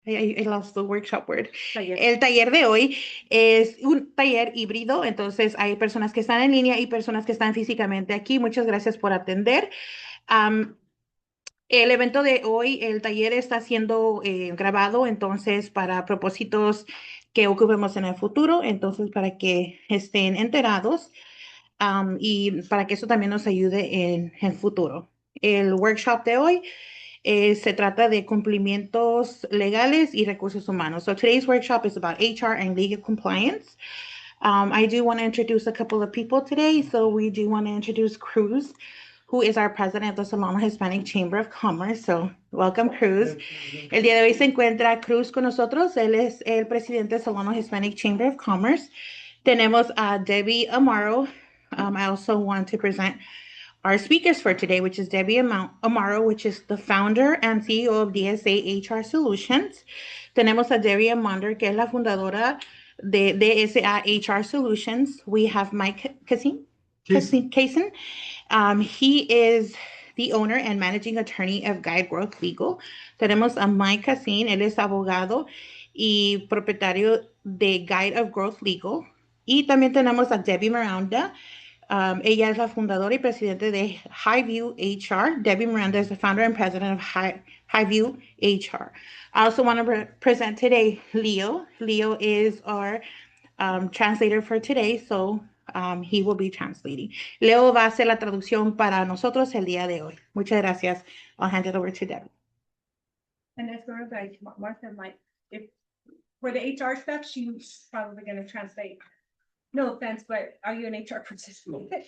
I lost the workshop word. Taller. El taller de hoy es un taller híbrido, entonces hay personas que están en línea y personas que están físicamente aquí. Muchas gracias por atender. Am, el evento de hoy, el taller está siendo grabado, entonces para propósitos que ocupemos en el futuro, entonces para que estén enterados y para que eso también nos ayude en el futuro. El workshop de hoy se trata de cumplimientos legales y recursos humanos. So today's workshop is about HR and legal compliance. I do want to introduce a couple of people today. So we do want to introduce Cruz, who is our president of the Solano Hispanic Chamber of Commerce. So welcome, Cruz. El día de hoy se encuentra Cruz con nosotros. Él es el presidente de Solano Hispanic Chamber of Commerce. Tenemos a Debbie Amaro. I also want to present our speakers for today, which is Debbie Amaro, which is the founder and CEO of DSA HR Solutions. Tenemos a Debbie Amonder, que es la fundadora de DSA HR Solutions. We have Mike Kaysen. He is the owner and managing attorney of Guide Growth Legal. Tenemos a Mike Kaysen, él es abogado y propietario de Guide of Growth Legal. Y también tenemos a Debbie Miranda. Ella es la fundadora y presidente de Highview HR. Debbie Miranda is the founder and president of Highview HR. I also want to present today Leo. Leo is our translator for today, so he will be translating. Leo va a hacer la traducción para nosotros el día de hoy. Muchas gracias. I'll hand it over to Debbie. And that's where Martha might, if for the HR stuff, she's probably going to translate. No offense, but are you an HR participant? Okay.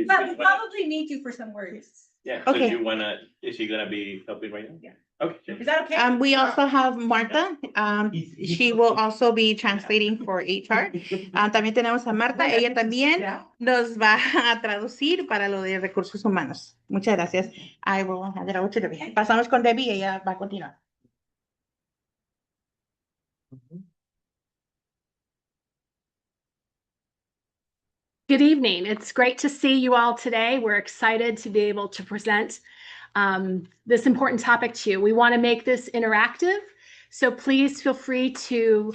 But we probably need you for some words. Yeah. Okay. So is she gonna be helping right now? Yeah. Okay. Sure. Is that okay? We also have Marta. She will also be translating for HR. También tenemos a Marta. Ella también nos va a traducir para lo de recursos humanos. Muchas gracias. I will hand it over to Debbie. Pasamos con Debbie. Ella va a continuar. Good evening. It's great to see you all today. We're excited to be able to present this important topic to you. We want to make this interactive, so please feel free to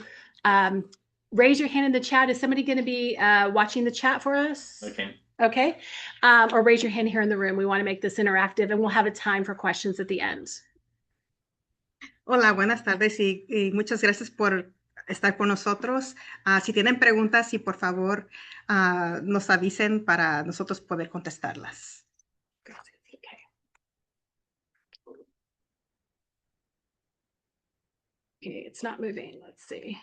raise your hand in the chat. Is somebody going to be watching the chat for us? Okay. Okay. Or raise your hand here in the room. We want to make this interactive, and we'll have a time for questions at the end. Hola, buenas tardes y muchas gracias por estar con nosotros. Si tienen preguntas, y por favor nos avisen para nosotros poder contestarlas. Okay, it's not moving. Let's see.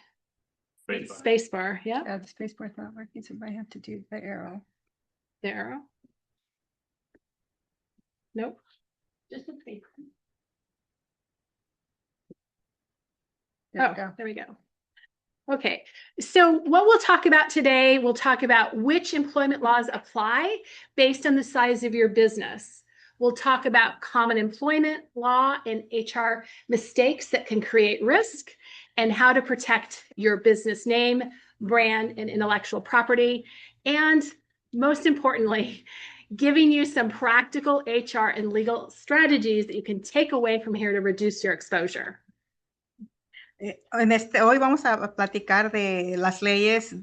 Space Spacebar, yeah. The space bar's not working, so I have to do the arrow. The arrow. Nope. Just the space. There Oh, we go. there we go. Okay, so what we'll talk about today, we'll talk about which employment laws apply based on the size of your business. We'll talk about common employment law and HR mistakes that can create risk and how to protect your business name, brand, and intellectual property. And most importantly, giving you some practical HR and legal strategies that you can take away from here to reduce your exposure. Hoy vamos a platicar de las leyes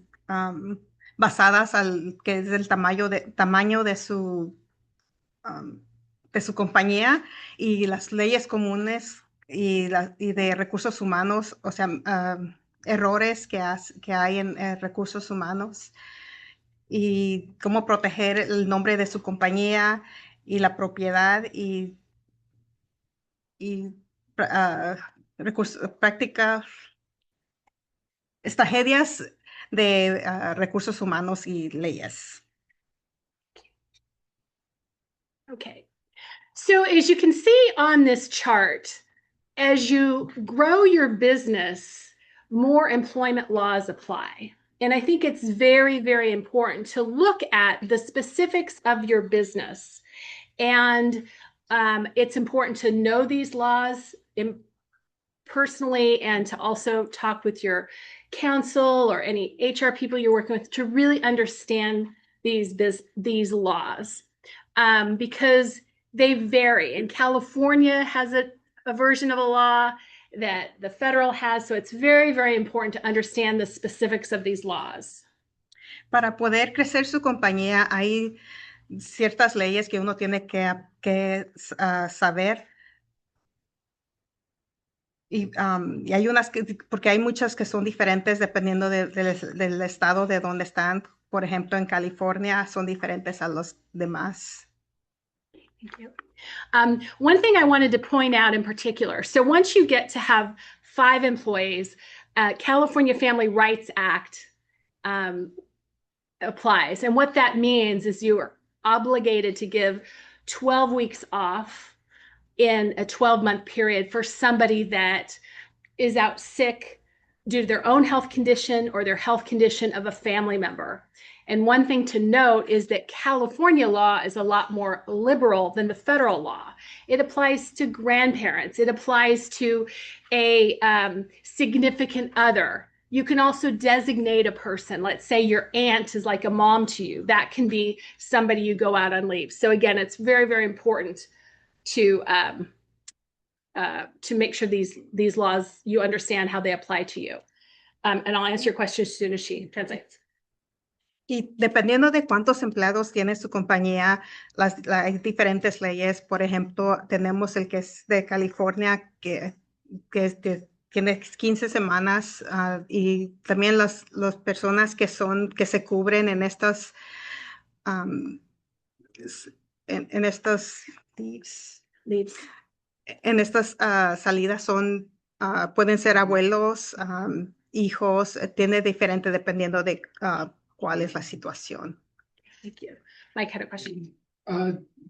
basadas al que es el tamaño de su compañía y las leyes comunes y de recursos humanos, o sea, errores que hay en recursos humanos y cómo proteger el nombre de su compañía y la propiedad y prácticas, tragedias de recursos humanos y leyes. Okay, so as you can see on this chart, as you grow your business, more employment laws apply. And I think it's very, very important to look at the specifics of your business. And it's important to know these laws personally and to also talk with your counsel or any HR people you're working with to really understand these laws because they vary. And California has a version of a law. that the federal has. So it's very, very important to understand the specifics of these laws. Para poder crecer su compañía hay ciertas leyes que uno tiene que saber. Y hay unas porque hay muchas que son diferentes dependiendo del estado de donde están. Por ejemplo, en California son diferentes a los demás. Thank you. One thing I wanted to point out in particular, so once you get to have 5 employees, California Family Rights Act applies. And what that means is you are obligated to give 12 weeks off in a 12-month period for somebody that is out sick due to their own health condition or their health condition of a family member. And one thing to note is that California law is a lot more liberal than the federal law. It applies to grandparents. It applies to a significant other. You can also designate a person. Let's say your aunt is like a mom to you. That can be somebody you go out on leave. So again, it's very, very important to make sure these laws, you understand how they apply to you. And I'll answer your question as soon as she translates. Y dependiendo de cuántos empleados tiene su compañía, hay diferentes leyes. Por ejemplo, tenemos el que es de California, que tiene 15 semanas, y también las personas que se cubren en estas, en estas Leaves. En estas salidas pueden ser abuelos, hijos, tiene diferente dependiendo de cuál es la situación. Thank you. Mike had a question.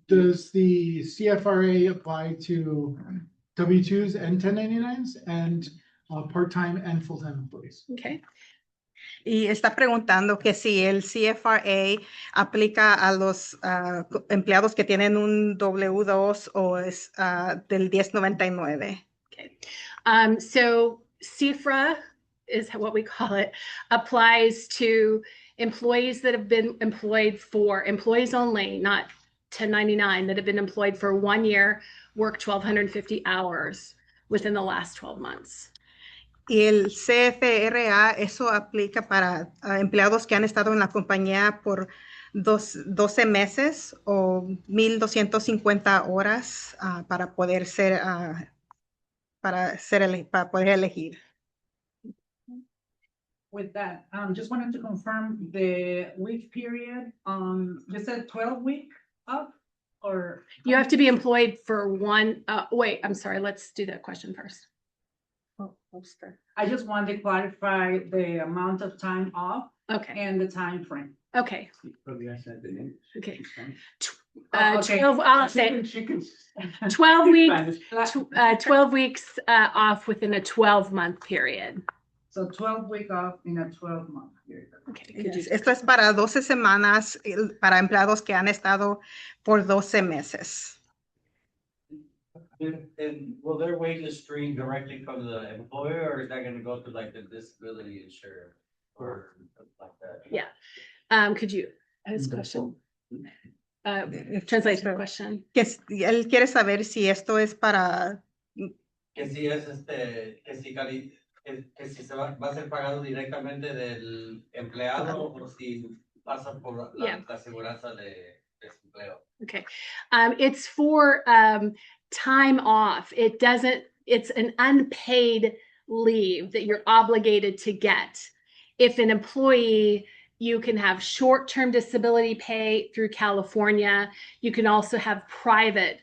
Does the CFRA apply to W-2s and 1099s and part-time and full-time employees? Okay. Y está preguntando que si el CFRA aplica a los empleados que tienen un W-2 o es del 1099. Okay. So CFRA is what we call it, applies to employees that have been employed for employees only, not 1099, that have been employed for 1 year, worked 1,250 hours within the last 12 months. Y el CFRA, eso aplica para empleados que han estado en la compañía por 12 meses o 1,250 horas para poder para poder elegir. With that, just wanted to confirm the week period, you said 12-week up or? You have to be employed for wait, I'm sorry, let's do that question first. I just wanted to clarify the amount of time off Okay, and the time frame. okay, okay. Okay. 12, I'll say She can. 12 weeks, Spanish. 12 weeks off within a 12-month period. So 12-week off in a 12-month period. Okay, could you? Esto es para 12 semanas para empleados que han estado por 12 meses. And will their wages stream directly from the employer, or is that gonna go to like the disability insurer or something like that? Yeah. Could you, his question? Translate the question. Él quiere saber si esto es para Que si es que si va a ser pagado directamente del empleado o si pasa por Yeah. la aseguranza de desempleo. Okay. It's for time off. It's an unpaid leave that you're obligated to get. If an employee, you can have short-term disability pay through California. You can also have private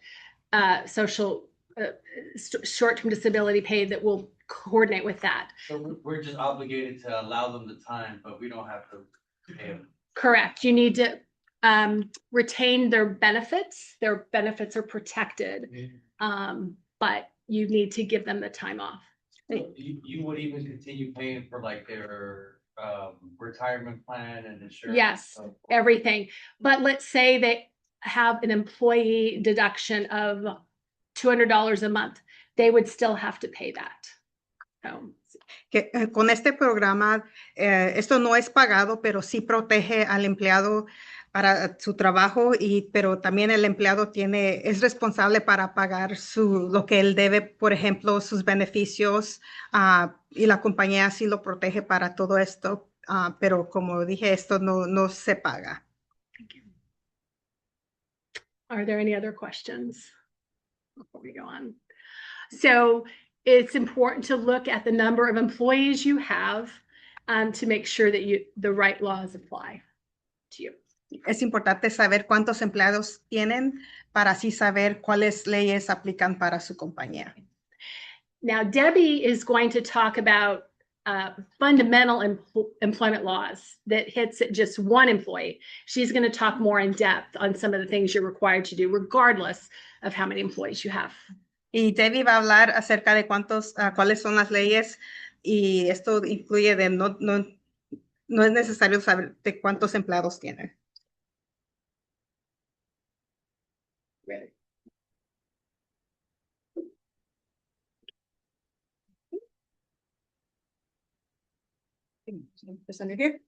short-term disability pay that will coordinate with that. So we're just obligated to allow them the time, but we don't have to pay them. Correct. You need to retain their benefits. Their benefits are protected, but you need to give them the time off. So you would even continue paying for like their retirement plan and insurance? Yes, everything. But let's say they have an employee deduction of $200 a month. They would still have to pay that. So, Que con este programa, esto no es pagado, pero sí protege al empleado para su trabajo, pero también el empleado es responsable para pagar lo que él debe, por ejemplo, sus beneficios, y la compañía sí lo protege para todo esto, pero como dije, esto no se paga. are there any other questions before we go on? So it's important to look at the number of employees you have to make sure that the right laws apply to you. Es importante saber cuántos empleados tienen para así saber cuáles leyes aplican para su compañía. Now, Debbie is going to talk about fundamental employment laws that hits at just one employee. She's going to talk more in depth on some of the things you're required to do, regardless of how many employees you have. Y Debbie va a hablar acerca de cuáles son las leyes, y esto incluye no es necesario saber de cuántos empleados tienen. Ready. This under here.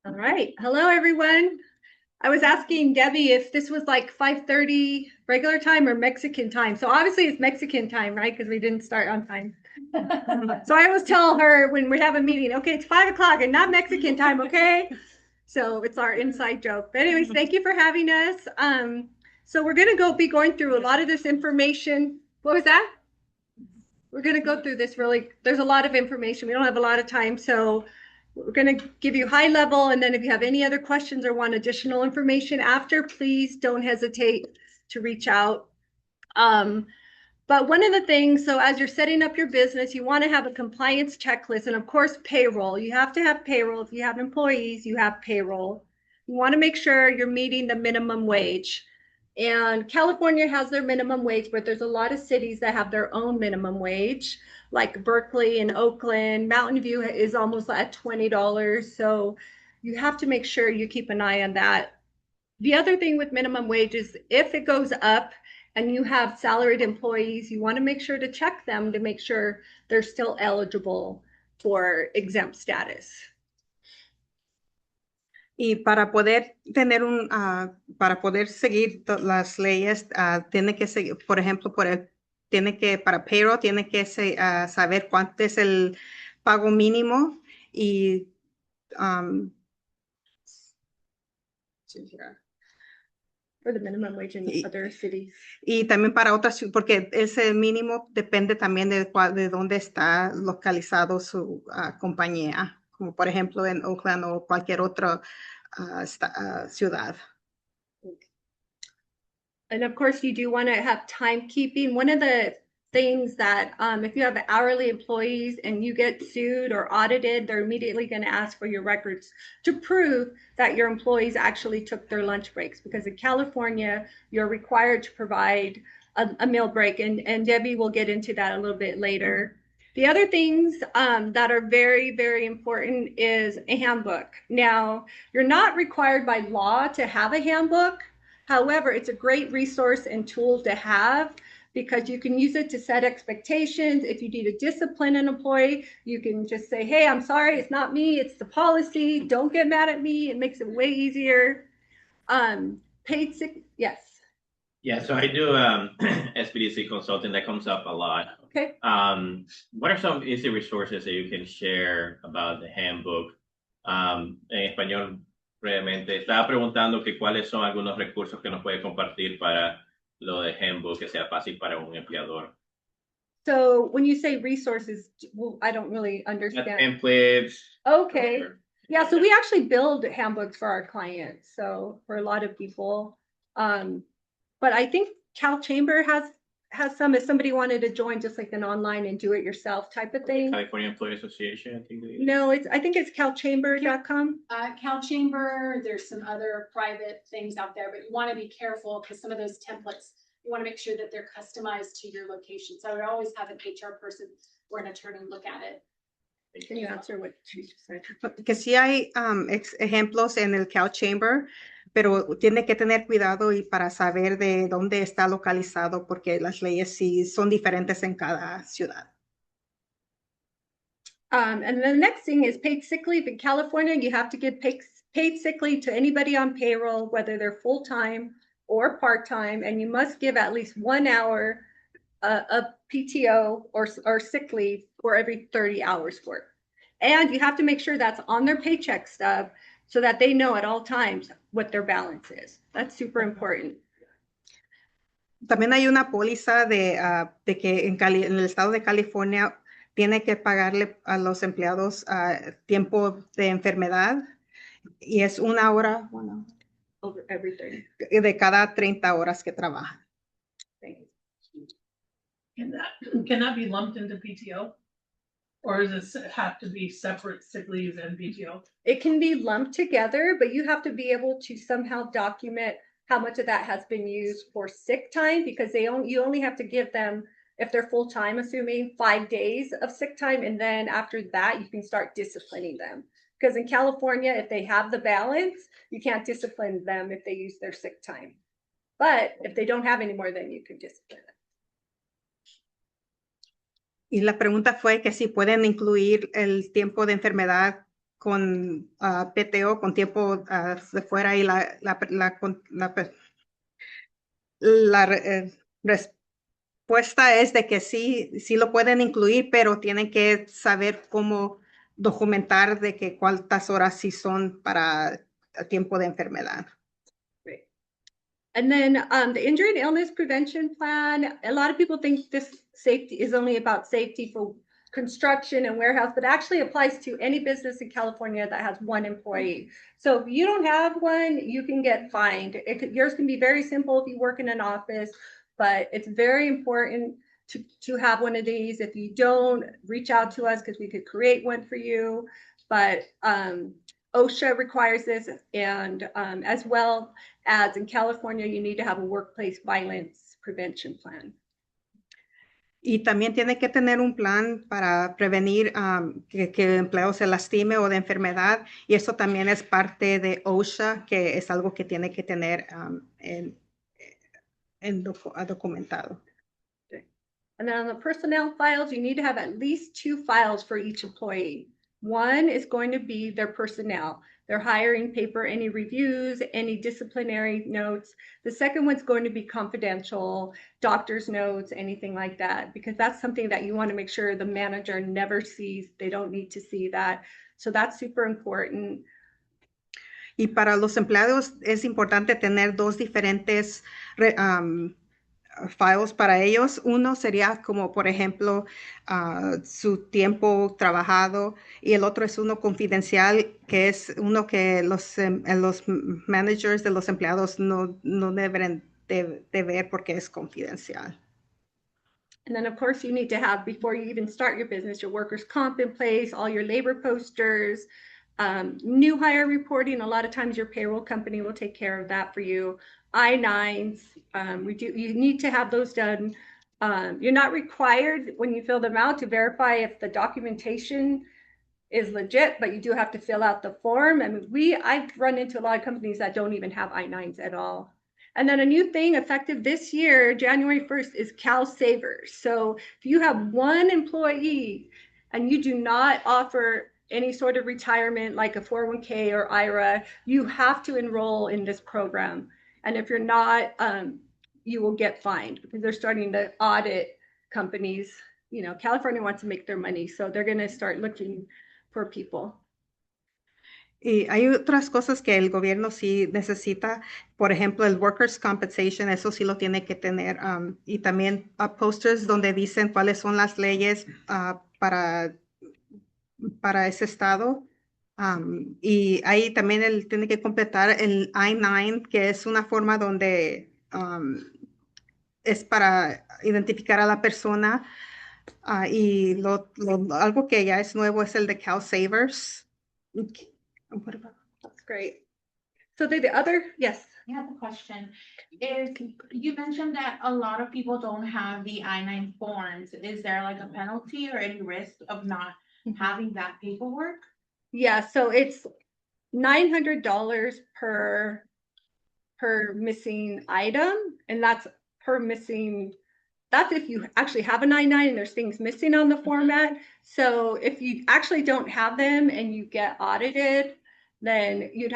All right. Hello, everyone. I was asking Debbie if this was like 5:30 regular time or Mexican time. So obviously it's Mexican time, right? Because we didn't start on time. So I always tell her when we have a meeting, okay, it's 5 o'clock and not Mexican time, okay? So it's our inside joke. But anyways, thank you for having us. So we're gonna be going through a lot of this information. What was that? We're gonna go through this there's a lot of information. We don't have a lot of time, so we're gonna give you high level, and then if you have any other questions or want additional information after, please don't hesitate to reach out. But one of the things, so as you're setting up your business, you want to have a compliance checklist, and of course, payroll. You have to have payroll. If you have employees, you have payroll. You want to make sure you're meeting the minimum wage. And California has their minimum wage, but there's a lot of cities that have their own minimum wage, like Berkeley and Oakland. Mountain View is almost at $20. So you have to make sure you keep an eye on that. The other thing with minimum wage is if it goes up and you have salaried employees, you want to make sure to check them to make sure they're still eligible for exempt status. Y para poder para poder seguir las leyes, tiene que seguir, por ejemplo, para payroll, tiene que saber cuánto es el pago mínimo, y For the minimum wage in other cities. Y también para otras, porque ese mínimo depende también de dónde está localizado su compañía, como por ejemplo en Oakland o cualquier otra ciudad. And of course, you do want to have timekeeping. One of the things that if you have hourly employees and you get sued or audited, they're immediately going to ask for your records to prove that your employees actually took their lunch breaks, because in California, you're required to provide a meal break. And Debbie will get into that a little bit later. The other things that are very, very important is a handbook. Now, you're not required by law to have a handbook. However, it's a great resource and tool to have, because you can use it to set expectations. If you need to discipline an employee, you can just say, hey, I'm sorry, it's not me, it's the policy. Don't get mad at me. It makes it way easier. Paid sick, yes. Yeah, so I do SBDC consulting. That comes up a lot. Okay. What are some easy resources that you can share about the handbook? En español, brevemente. Estaba preguntando que cuáles son algunos recursos que nos puede compartir para lo de handbook, que sea fácil para un empleador. So when you say resources, well, I don't really understand. Templates. Okay. Yeah, so we actually build handbooks for our clients. So for a lot of people, but I think Cal Chamber has some, if somebody wanted to join just like an online and do it yourself type of thing. California Employee Association, I think. No, I think it's calchamber.com. Cal Chamber, there's some other private things out there, but you want to be careful because some of those templates, you want to make sure that they're customized to your location. So I would always have an HR person or an attorney look at it. Can you answer what she just said? Que sí hay ejemplos en el Cal Chamber, pero tiene que tener cuidado y para saber de dónde está localizado, porque las leyes sí son diferentes en cada ciudad. And the next thing is paid sick leave. In California, you have to give paid sick leave to anybody on payroll, whether they're full-time or part-time, and you must give at least 1 hour of PTO or sick leave for every 30 hours work. And you have to make sure that's on their paycheck stub so that they know at all times what their balance is. That's super important. También hay una póliza de que en el estado de California tiene que pagarle a los empleados tiempo de enfermedad y es 1 hora Over everything. de cada 30 horas que trabaja. Can that be lumped into PTO? Or does it have to be separate sick leave and PTO? It can be lumped together, but you have to be able to somehow document how much of that has been used for sick time, because you only have to give them, if they're full-time, assuming 5 days of sick time, and then after that, you can start disciplining them. Because in California, if they have the balance, you can't discipline them if they use their sick time. But if they don't have any more, then you can discipline them. Y la pregunta fue que si pueden incluir el tiempo de enfermedad con PTO, con tiempo de fuera, y la respuesta es de que sí lo pueden incluir, pero tienen que saber cómo documentar de que cuántas horas sí son para tiempo de enfermedad. And then the injury and illness prevention plan, a lot of people think this safety is only about safety for construction and warehouse, but actually applies to any business in California that has 1 employee. So if you don't have one, you can get fined. Yours can be very simple if you work in an office, but it's very important to have one of these. If you don't, reach out to us because we could create one for you. But OSHA requires this, and as well as in California, you need to have a workplace violence prevention plan. Y también tiene que tener un plan para prevenir que el empleado se lastime o de enfermedad, y eso también es parte de OSHA, que es algo que tiene que tener documentado. And then on the personnel files, you need to have at least 2 files for each employee. One is going to be their personnel, their hiring paper, any reviews, any disciplinary notes. The second one's going to be confidential, doctor's notes, anything like that, because that's something that you want to make sure the manager never sees. They don't need to see that. So that's super important. Y para los empleados es importante tener 2 diferentes files para ellos. Uno sería como, por ejemplo, su tiempo trabajado, y el otro es uno confidencial, que es uno que los managers de los empleados no deben de ver porque es confidencial. And then, of course, you need to have, before you even start your business, your workers' comp in place, all your labor posters, new hire reporting. A lot of times your payroll company will take care of that for you. I-9s, you need to have those done. You're not required when you fill them out to verify if the documentation is legit, but you do have to fill out the form. I mean, I've run into a lot of companies that don't even have I-9s at all. And then a new thing effective this year, January 1st, is Cal Savers. So if you have 1 employee and you do not offer any sort of retirement like a 401k or IRA, you have to enroll in this program. And if you're not, you will get fined, because they're starting to audit companies. You know, California wants to make their money, so they're going to start looking for people. Y hay otras cosas que el gobierno sí necesita, por ejemplo, el workers' compensation, eso sí lo tiene que tener, y también posters donde dicen cuáles son las leyes para ese estado. Y ahí también él tiene que completar el I-9, que es una forma donde es para identificar a la persona. Y algo que ya es nuevo es el de Cal Savers. What about? That's great. So the other, yes. I have a question. You mentioned that a lot of people don't have the I-9 forms. Is there like a penalty or any risk of not having that paperwork? Yeah, so it's $900 per missing item, and that's per missing. That's if you actually have a 99 and there's things missing on the format. So if you actually don't have them and you get audited, then you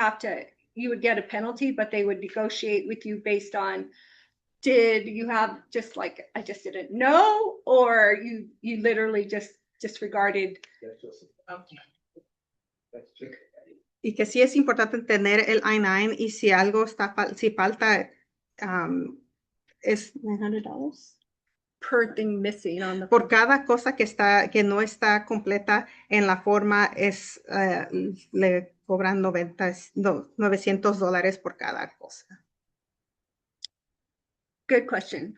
would get a penalty, but they would negotiate with you based on, did you have just like, I just didn't know, or you literally just disregarded. Y que sí es importante tener el I-9 y si algo está, si falta, es $900. Per thing missing on the Por cada cosa que no está completa en la forma le cobran $900 por cada cosa. Good question.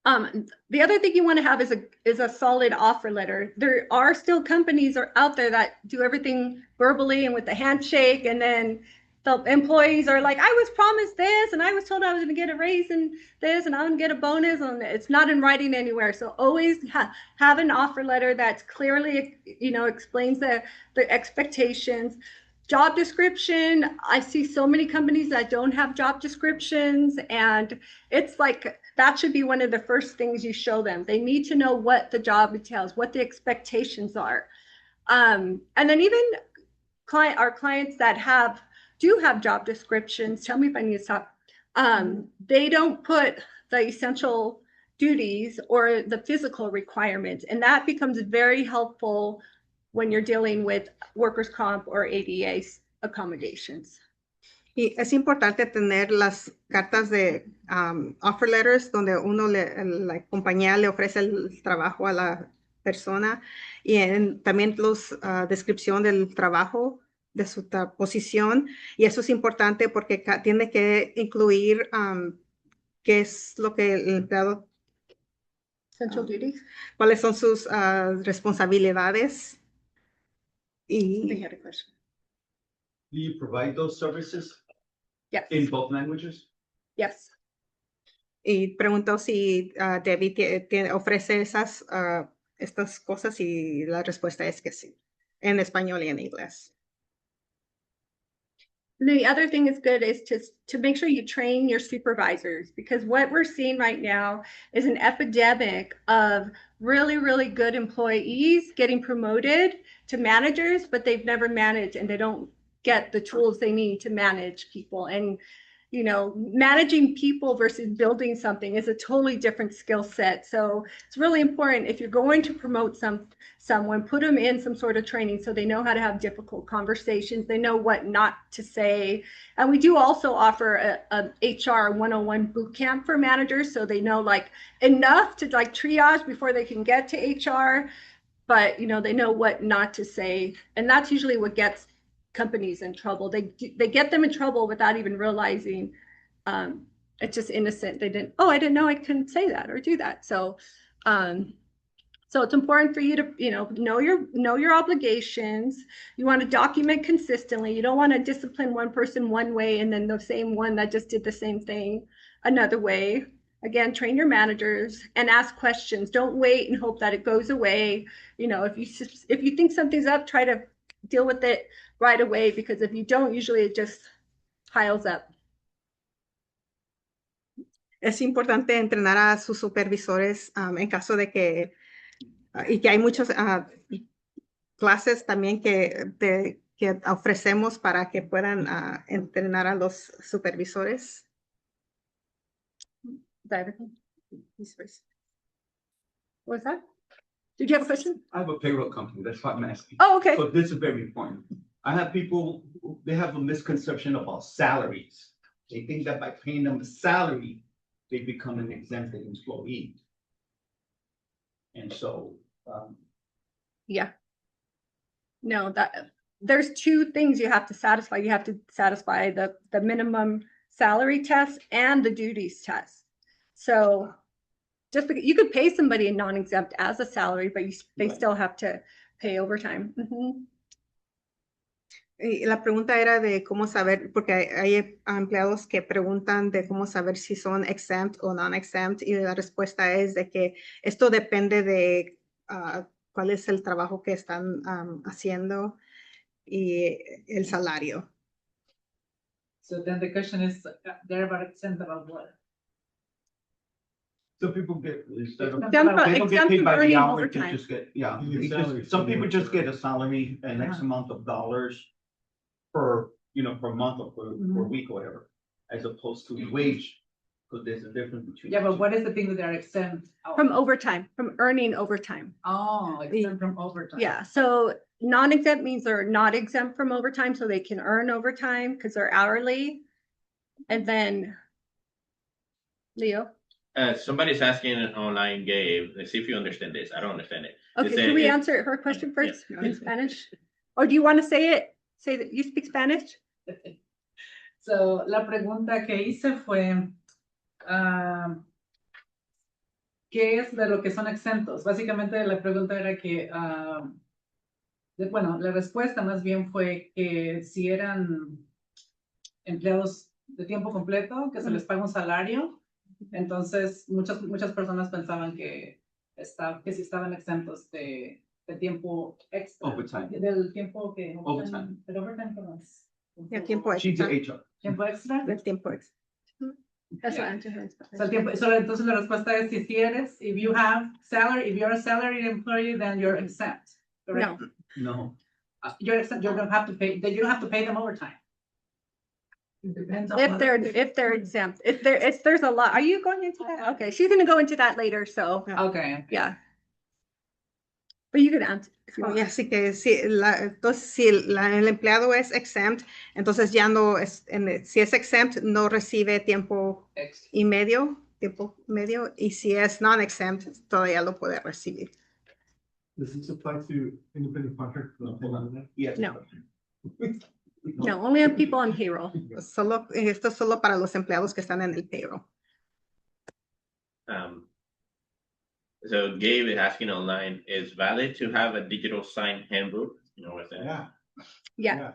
The other thing you want to have is a solid offer letter. There are still companies out there that do everything verbally and with the handshake, and then the employees are like, I was promised this, and I was told I was going to get a raise in this, and I'm going to get a bonus, and it's not in writing anywhere. So always have an offer letter that's clearly, explains the expectations. Job description. I see so many companies that don't have job descriptions, and it's like that should be one of the first things you show them. They need to know what the job entails, what the expectations are. And then even our clients that do have job descriptions, tell me if I need to stop. They don't put the essential duties or the physical requirements, and that becomes very helpful when you're dealing with workers' comp or ADA accommodations. Y es importante tener las cartas de offer letters donde la compañía le ofrece el trabajo a la persona y también descripción del trabajo de su posición, y eso es importante porque tiene que incluir qué es lo que el empleado, Essential duties. cuáles son sus responsabilidades. They had a question. Do you provide those services Yes. in both languages? Yes. Y preguntó si Debbie ofrece estas cosas, y la respuesta es que sí, en español y en inglés. The other thing is good is to make sure you train your supervisors, because what we're seeing right now is an epidemic of really, really good employees getting promoted to managers, but they've never managed and they don't get the tools they need to manage people. And managing people versus building something is a totally different skill set. So it's really important, if you're going to promote someone, put them in some sort of training so they know how to have difficult conversations. They know what not to say. And we do also offer a HR 101 boot camp for managers, so they know enough to triage before they can get to HR, but they know what not to say. And that's usually what gets companies in trouble. They get them in trouble without even realizing it's just innocent. I didn't know I couldn't say that or do that. So it's important for you to know your obligations. You want to document consistently. You don't want to discipline one person one way and then the same one that just did the same thing another way. Again, train your managers and ask questions. Don't wait and hope that it goes away. If you think something's up, try to deal with it right away, because if you don't, usually it just piles up. Es importante entrenar a sus supervisores en caso de que, y que hay muchas clases también que ofrecemos para que puedan entrenar a los supervisores. What's that? Did you have a question? I have a payroll company, that's why I'm asking. Oh, okay. So this is very important. I have people, they have a misconception about salaries. They think that by paying them a salary, they become an exempted employee. And so, Yeah. No, there's two things you have to satisfy. You have to satisfy the minimum salary test and the duties test. So just because you could pay somebody a non-exempt as a salary, but they still have to pay overtime. Mm-hmm. Y la pregunta era de cómo saber, porque hay empleados que preguntan de cómo saber si son exempt o non-exempt, y la respuesta es de que esto depende de cuál es el trabajo que están haciendo y el salario. So then the question is, they're about exempt about what? So people get, instead of, Exempt they about- don't get exempt paid from by the earning hour, they overtime. just get, yeah. You get they just- salary Some for people the just work. get a salary, an X Uh-huh. amount of dollars per, per month or per Mhm. week or whatever, as opposed to wage, because there's a difference between. Yeah, the but two. what is the thing that they're exempt? of? From overtime, from earning overtime. Oh, exempt from overtime. Yeah, so non-exempt means they're not exempt from overtime, so they can earn overtime because they're hourly. And then, Leo, Somebody's asking online, Gabe, let's see if you understand this. I don't understand it. okay, Dice, can we answer her question first in Spanish? Or do you want to say it? Say that you speak Spanish? So, la pregunta que hice fue, ¿qué es de lo que son exentos? Básicamente la pregunta era que, bueno, la respuesta más bien fue que si eran empleados de tiempo completo, que se les paga un salario, entonces muchas personas pensaban que si estaban exentos de tiempo extra. Overtime. Del tiempo que... Overtime. ¿El overtime cómo es? El tiempo She's extra. the HR. ¿Tiempo extra? El tiempo extra. That's Yeah. what answer her in Spanish. So, el tiempo, entonces la respuesta es si eres, if you're a salaried employee, then you're exempt. Correct? No, No. You're exempt, you don't have to pay them overtime. It depends on if what- they're exempt, if there's a lot, are you going into that? Okay, she's gonna go into that later, so, Okay. yeah. But you can answer. if you Oh, want. y así que entonces si el empleado es exempt, entonces ya no es, si es exempt no recibe tiempo medio, y si es non-exempt todavía lo puede recibir. Does this apply to independent contractors? Yes. No. No, only on people on payroll. Esto es solo para los empleados que están en el payroll. So Gabe is asking online, is valid to have a digital signed handbook? You know what's that? Yeah.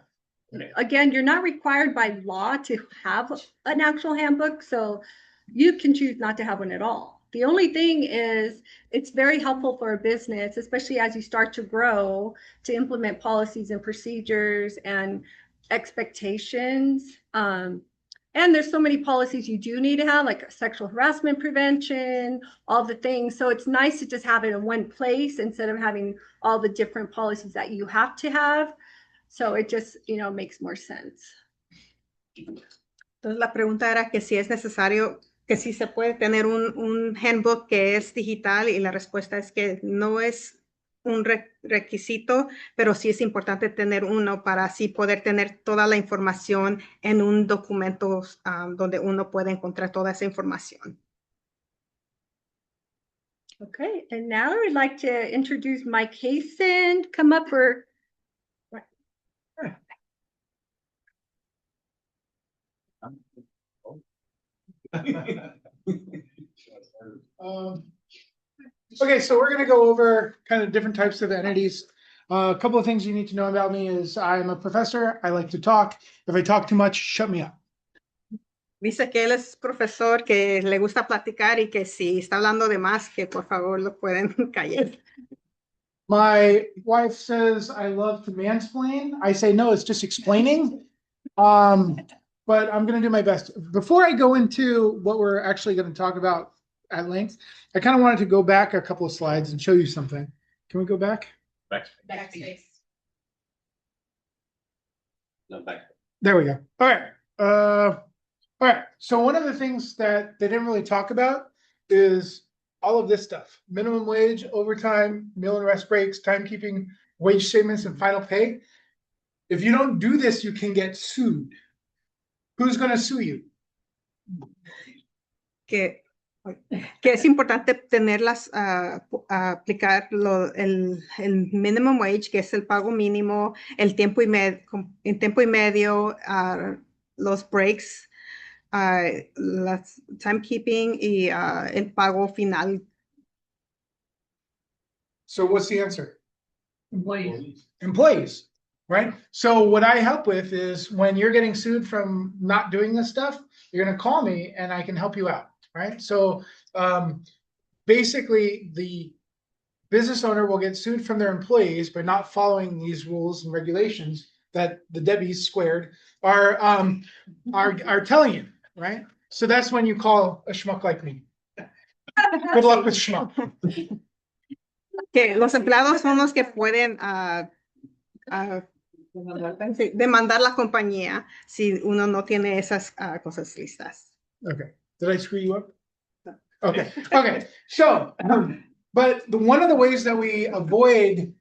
Yeah. Again, you're not required by law to have an actual handbook, so you can choose not to have one at all. The only thing is, it's very helpful for a business, especially as you start to grow, to implement policies and procedures and expectations. And there's so many policies you do need to have, like sexual harassment prevention, all the things. So it's nice to just have it in one place instead of having all the different policies that you have to have. So it just, makes more sense. Entonces la pregunta era que si es necesario, que si se puede tener un handbook que es digital, y la respuesta es que no es un requisito, pero sí es importante tener uno para así poder tener toda la información en un documento donde uno puede encontrar toda esa información. Okay, and now I would like to introduce Mike Hasten. Come up for. Okay, so we're gonna go over kind of different types of entities. A couple of things you need to know about me is I'm a professor. I like to talk. If I talk too much, shut me up. Dice que él es profesor, que le gusta platicar y que si está hablando de más, que por favor lo pueden callar. My wife says I love to mansplain. I say, no, it's just explaining. But I'm gonna do my best. Before I go into what we're actually gonna talk about at length, I kind of wanted to go back a couple of slides and show you something. Can we go back? Backspace. No, back. There we go. All right. All right. So one of the things that they didn't really talk about is all of this stuff: minimum wage, overtime, meal and rest breaks, timekeeping, wage statements, and final pay. If you don't do this, you can get sued. Who's going to sue you? Que es importante tenerlas, aplicar el minimum wage, que es el pago mínimo, el tiempo y medio, los breaks, las timekeeping y el pago final. So what's the answer? Employees. Employees, right? So what I help with is when you're getting sued from not doing this stuff, you're going to call me and I can help you out, right? So basically the business owner will get sued from their employees by not following these rules and regulations that the Debbie's squared are telling you, right? So that's when you call a schmuck like me. Good luck with schmuck. Que los empleados son los que pueden demandar la compañía si uno no tiene esas cosas listas. Okay, did I screw you up? Okay, so, but one of the ways that we avoid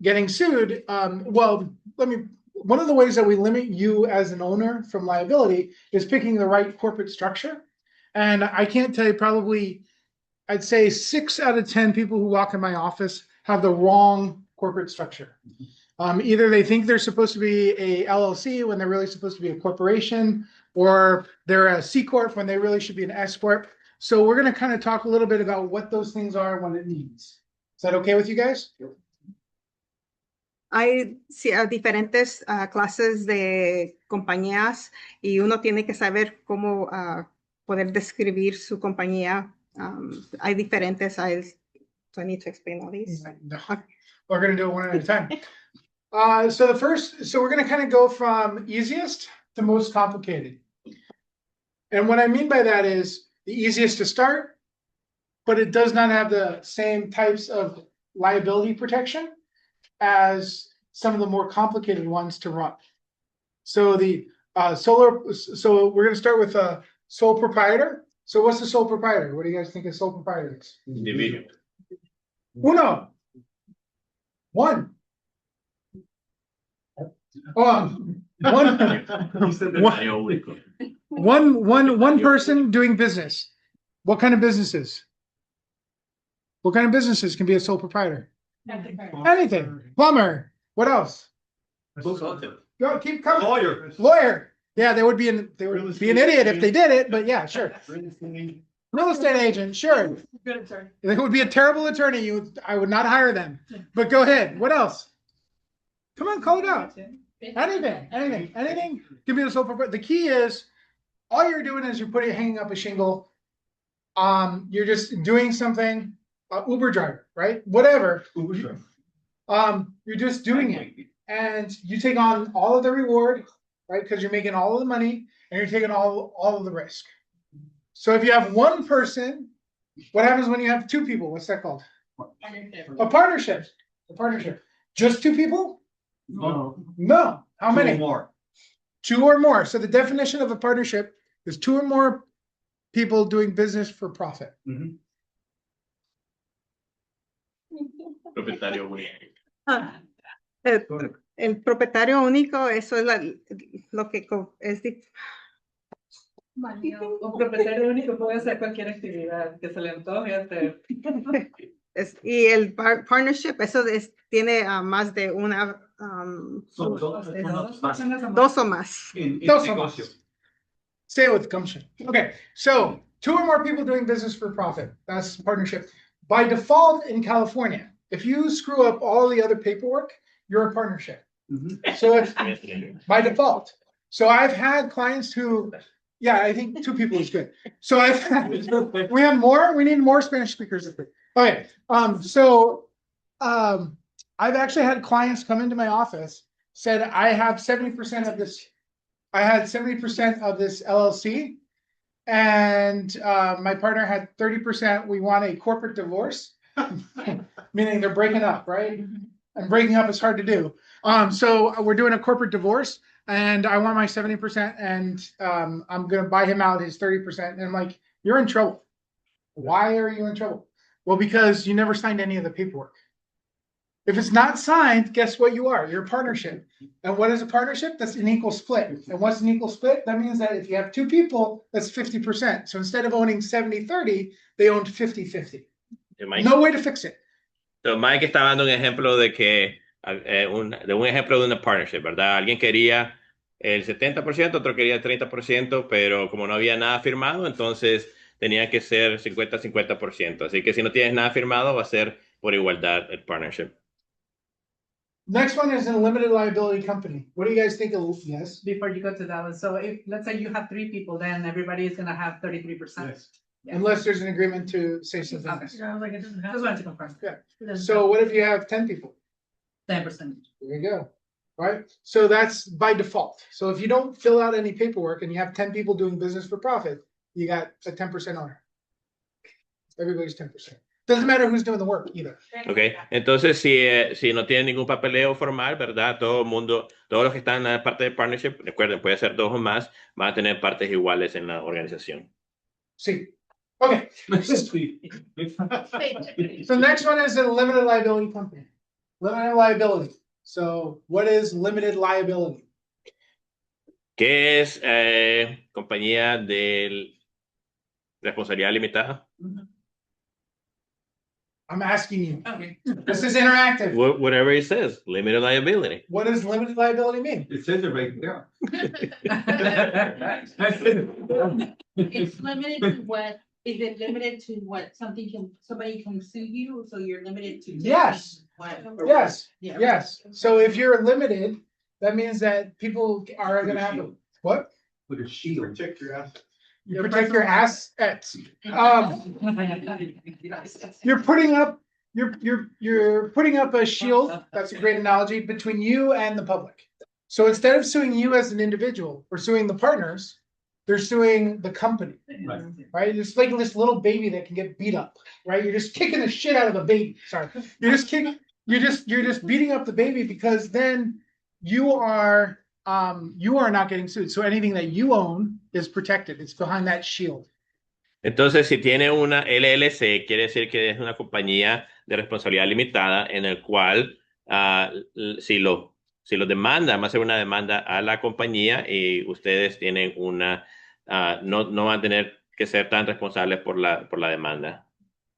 getting sued, one of the ways that we limit you as an owner from liability is picking the right corporate structure. And I can't tell you, probably, I'd say 6 out of 10 people who walk in my office have the wrong corporate structure. Either they think they're supposed to be a LLC when they're really supposed to be a corporation, or they're a C Corp when they really should be an S Corp. So we're going to kind of talk a little bit about what those things are and what it means. Is that okay with you guys? Hay diferentes clases de compañías y uno tiene que saber cómo poder describir su compañía. Hay diferentes. So I need to explain all these. No. We're going to do it one at a time. So we're going to kind of go from easiest to most complicated. And what I mean by that is the easiest to start, but it does not have the same types of liability protection as some of the more complicated ones to run. So so we're going to start with a sole proprietor. So what's the sole proprietor? What do you guys think a sole proprietor is? Individual. One. One person doing business. What kind of businesses? What kind of businesses can be a sole proprietor? Anything. Plumber. What else? Go, keep coming. Lawyer. Yeah, they would be an idiot if they did it, but yeah, sure. Real estate agent, sure. Good attorney. They would be a terrible attorney. I would not hire them. But go ahead. What else? Come on, call it out. Anything. Give me the sole proprietor. The key is all you're doing is you're hanging up a shingle. You're just doing something. Uber driver, right? Whatever. Uber driver. You're just doing it, and you take on all of the reward, right? Because you're making all of the money, and you're taking all of the risk. So if you have one person, what happens when you have 2 people? What's that called? A partnership. A partnership. Just 2 people? No. How many? 2 or more. 2 or more. So the definition of a partnership is 2 or more people doing business for profit. Propietario único. El propietario único, eso es lo que es Un propietario único puede hacer cualquier actividad que se le antoje hacer. Y el partnership, eso tiene más de una, dos o más. Dos o más. Say it with gumption. Okay, so 2 or more people doing business for profit. That's partnership. By default in California, if you screw up all the other paperwork, you're a partnership. So it's by default. So I've had clients who, yeah, I think 2 people is good. So we have more. We need more Spanish speakers. Okay. I've actually had clients come into my office, said I have 70% of this. I had 70% of this LLC, and my partner had 30%. We want a corporate divorce, meaning they're breaking up, right? And breaking up is hard to do. So we're doing a corporate divorce, and I want my 70%, and I'm going to buy him out his 30%. And I'm like, you're in trouble. Why are you in trouble? Well, because you never signed any of the paperwork. If it's not signed, guess what you are? You're a partnership. And what is a partnership? That's an equal split. And what's an equal split? That means that if you have 2 people, that's 50%. So instead of owning 70-30, they owned 50-50. No way to fix it. So Mike estaba dando un ejemplo de que un ejemplo de una partnership, ¿verdad? Alguien quería el 70%, otro quería el 30%, pero como no había nada firmado, entonces tenía que ser 50-50%. Así que si no tienes nada firmado, va a ser por igualdad el partnership. Next one is a limited liability company. What do you guys think of? Yes. Before you go to that one, so if let's say you have 3 people, then everybody is going to have 33%. Yes. unless there's an agreement to say something else. Yeah, like it doesn't have. Just wanted to confirm. Yeah. It doesn't So what if you have 10 people? 10%. There you go. Right? So that's by default. So if you don't fill out any paperwork and you have 10 people doing business for profit, you got a 10% owner. Everybody's 10%. Doesn't matter who's doing the work either. Okay, entonces si no tienen ningún papeleo formal, ¿verdad? Todo el mundo, todos los que están en la parte de partnership, recuerden, puede ser 2 o más, van a tener partes iguales en la organización. Sí. Okay. So next one is a limited liability company. Limited liability. So what is limited liability? ¿Qué es compañía de responsabilidad limitada? I'm asking you. Okay. This is interactive. Whatever it says, limited liability. What does limited liability mean? It says it right there. It's limited to what, is it limited to what somebody can sue you, so you're limited to? Yes. What? Yes, Yeah. yes. So if you're limited, that means that people are gonna have, what? With a shield. Protect your ass. You protect your assets. You're putting up, you're putting up a shield, that's a great analogy, between you and the public. So instead of suing you as an individual or suing the partners, they're suing the company, right? It's like this little baby that can get beat up, right? You're just kicking the shit out of a baby. Sorry. You're just beating up the baby because then you are not getting sued. So anything that you own is protected. It's behind that shield. Entonces, si tiene una LLC, quiere decir que es una compañía de responsabilidad limitada en el cual si lo demandan, va a ser una demanda a la compañía y ustedes tienen no van a tener que ser tan responsables por la demanda.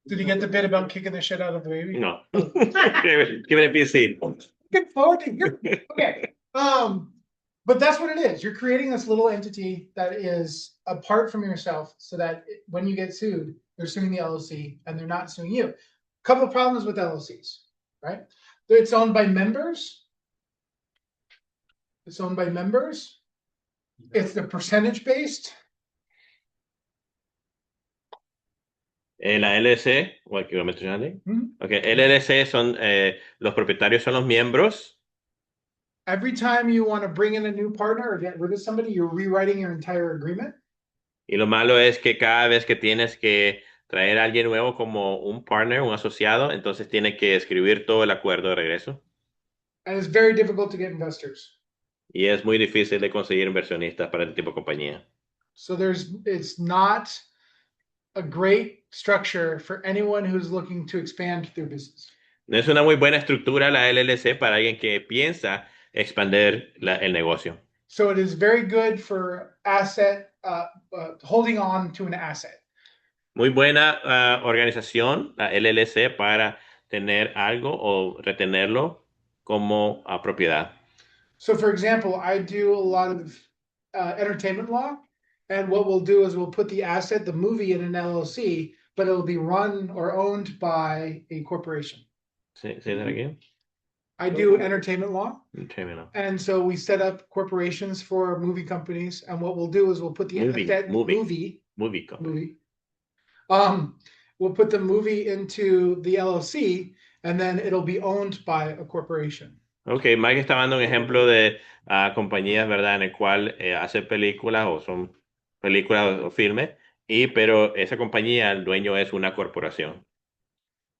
Did you get the bit about kicking the shit out of the baby? No. Give it a PC. Looking forward to hear. Okay. But that's what it is. You're creating this little entity that is apart from yourself so that when you get sued, they're suing the LLC and they're not suing you. A couple of problems with LLCs, right? It's owned by members. It's owned by members. It's the percentage based. La LLC, what kilometers are Mhm. Okay, LLC son, los propietarios son los miembros. Every time you want to bring in a new partner or get rid of somebody, you're rewriting your entire agreement. Y lo malo es que cada vez que tienes que traer a alguien nuevo como un partner, un asociado, entonces tienes que escribir todo el acuerdo de regreso. And it's very difficult to get investors. Y es muy difícil de conseguir inversionistas para este tipo de compañía. So it's not a great structure for anyone who's looking to expand their business. No es una muy buena estructura la LLC para alguien que piensa expandir el negocio. So it is very good for holding on to an asset. Muy buena organización, la LLC, para tener algo o retenerlo como propiedad. So for example, I do a lot of entertainment law, and what we'll do is we'll put the asset, the movie, in an LLC, but it'll be run or owned by a corporation. Say that again? I do entertainment law, Entertainment law. and so we set up corporations for movie companies, and what we'll do is we'll put the Movie company. We'll put the movie into the LLC, and then it'll be owned by a corporation. Ok, Mike está dando un ejemplo de compañías, ¿verdad? En el cual hace películas o son películas o filmes, pero esa compañía, el dueño es una corporación.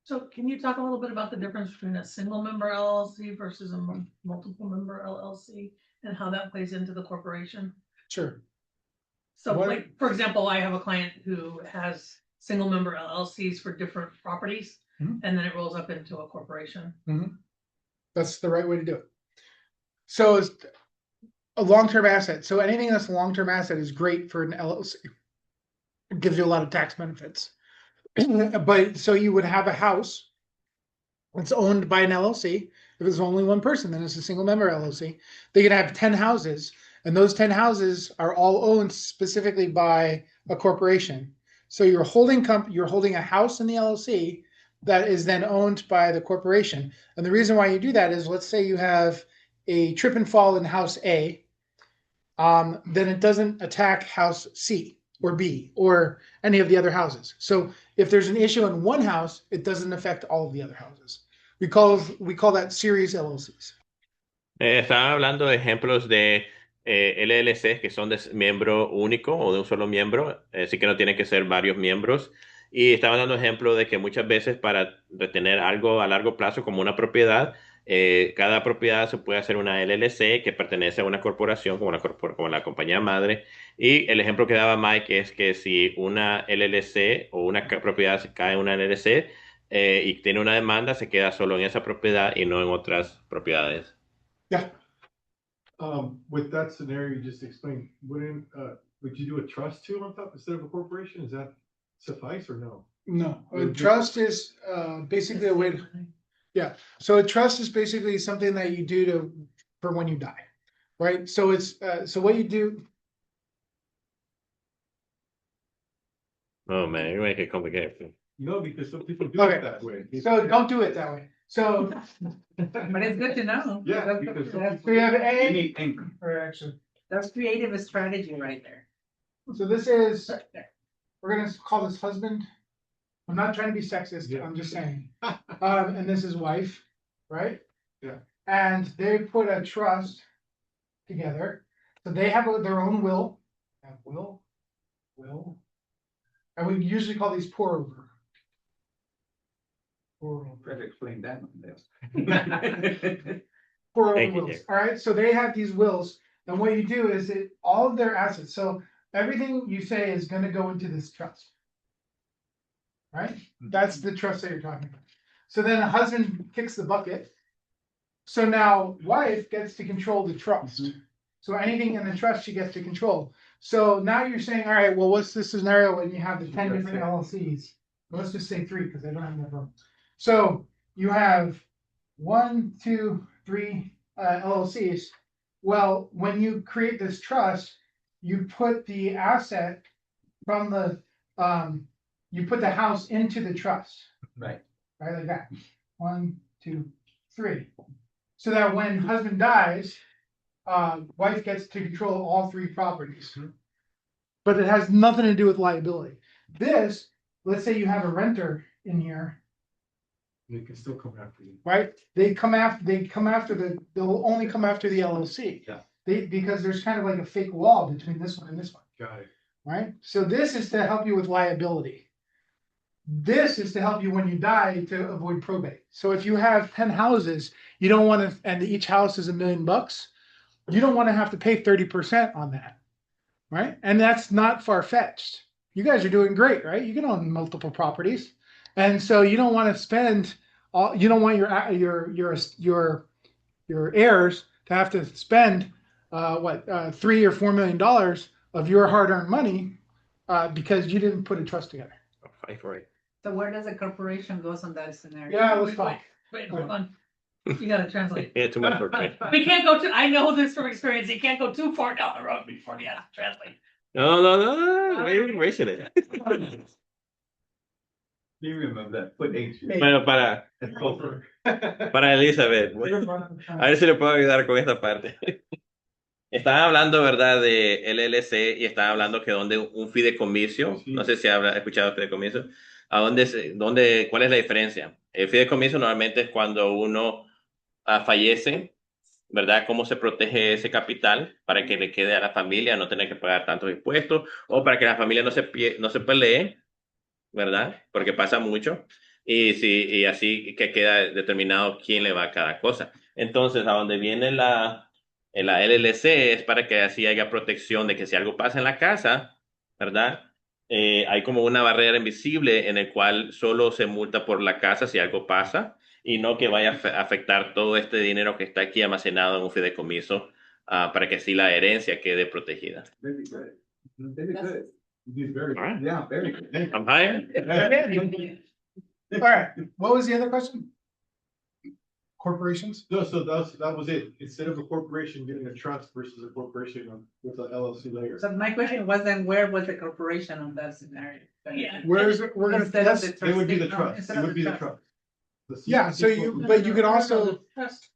So can you talk a little bit about the difference between a single member LLC versus a multiple member LLC and how that plays into the corporation? Sure. So What- like, for example, I have a client who has single member LLCs for different properties, Mhm. and then it rolls up into a corporation. That's the right way to do it. So it's a long-term asset. So anything that's a long-term asset is great for an LLC. It gives you a lot of tax benefits. But so you would have a house that's owned by an LLC. If it's only one person, then it's a single member LLC. They could have 10 houses, and those 10 houses are all owned specifically by a corporation. So you're holding a house in the LLC that is then owned by the corporation. And the reason why you do that is, let's say you have a trip and fall in house A, then it doesn't attack house C. or B or any of the other houses. So if there's an issue in one house, it doesn't affect all of the other houses. We call that series LLCs. Estaban hablando de ejemplos de LLCs que son de miembro único o de un solo miembro, así que no tienen que ser varios miembros. Y estaban dando ejemplo de que muchas veces para retener algo a largo plazo como una propiedad, cada propiedad se puede hacer una LLC que pertenece a una corporación como la compañía madre. Y el ejemplo que daba Mike es que si una LLC o una propiedad se cae en una LLC y tiene una demanda, se queda solo en esa propiedad y no en otras propiedades. Yeah. With that scenario you just explained, would you do a trust too on top instead of a corporation? Is that suffice or no? No, a trust is basically a way to, yeah. So a trust is basically something that you do for when you die, right? So it's so what you do. Oh man, you make it complicated. No, because some people do Okay. it that way. So don't do it that way. So But it's good to know. Yeah, That's- because some that's- people- we have You A need anchor. or action. That's creative strategy right there. So this is, we're gonna call this husband. I'm not trying to be sexist, Yeah. I'm just saying. And this is wife, right? Yeah. And they put a trust together. So they have their own will. Will. And we usually call these pour over. Try to explain that one there. Pour over Thank you, wills. Dick. All right, so they have these wills, and what you do is all of their assets. So everything you say is going to go into this trust, right? That's the trust that you're talking about. So then a husband kicks the bucket. So now wife gets to control the trust. So anything in the trust she gets to control. So now you're saying, all right, well, what's the scenario when you have the 10 different LLCs? Well, let's just say 3 because I don't have enough room. So you have 1, 2, 3 LLCs. Well, when you create this trust, you put the asset from the you put the house into the trust. Right. Right, like that. 1, 2, 3. So that when husband dies, wife gets to control all 3 properties. But it has nothing to do with liability. This, let's say you have a renter in here, They can still come after you. right? They'll only come after the LLC. Yeah. Because there's kind of like a fake wall between this one and this one, Got it. right? So this is to help you with liability. This is to help you when you die to avoid probate. So if you have 10 houses, you don't want to, and each house is $1 million, you don't want to have to pay 30% on that, right? And that's not far-fetched. You guys are doing great, right? You can own multiple properties. And so you don't want to spend all, you don't want your heirs to have to spend $3 or $4 million of your hard-earned money because you didn't put a trust together. Fight for it. So where does a corporation goes on that scenario? Yeah, let's talk. Wait, hold on. You gotta translate. Yeah, too much work. Right? We can't go I know this from experience. You can't go too far down the road before you have to translate. No. Why are you erasing it? Do you remember that? Put H. Bueno, para Elizabeth, a ver si le puedo ayudar con esta parte. Estaban hablando, ¿verdad?, de LLC y estaban hablando que donde un fideicomiso, no sé si ha escuchado fideicomiso, ¿cuál es la diferencia? El fideicomiso normalmente es cuando uno fallece, ¿verdad? ¿Cómo se protege ese capital para que le quede a la familia, no tener que pagar tantos impuestos o para que la familia no se pelee, ¿verdad? Porque pasa mucho y así que queda determinado quién le va a cada cosa. Entonces, a donde viene la LLC es para que así haya protección de que si algo pasa en la casa, ¿verdad? Hay como una barrera invisible en el cual solo se multa por la casa si algo pasa y no que vaya a afectar todo este dinero que está aquí almacenado en un fideicomiso para que así la herencia quede protegida. Very good. Very good. You did very All right. good. Yeah, very good. I'm hired. All right, what was the other question? Corporations? No, so that was it. Instead of a corporation getting a trust versus a corporation with an LLC layer. So my question was then where was the corporation on that scenario? Yeah. Where is it? We're gonna, Instead of that's, the It would be the trustee- trust. instead It of would be the trust. yeah, so but you could also, The trust,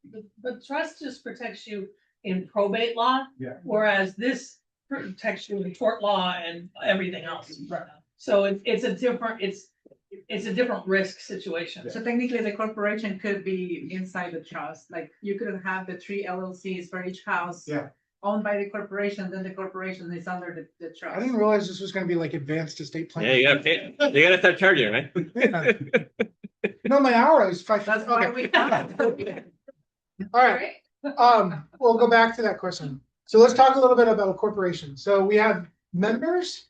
the trust just protects you in probate law. Yeah. Whereas this protects you in tort law and everything else. So it's a different risk situation. So technically, the corporation could be inside the trust. Like you could have the 3 LLCs for each house. Yeah. Owned by the corporation, then the corporation is under the trust. I didn't realize this was gonna be like advanced estate Yeah, planning. you gotta start charging, right? No, my hour is five. That's why Okay. we. All right. We'll go back to that question. So let's talk a little bit about a corporation. So we have members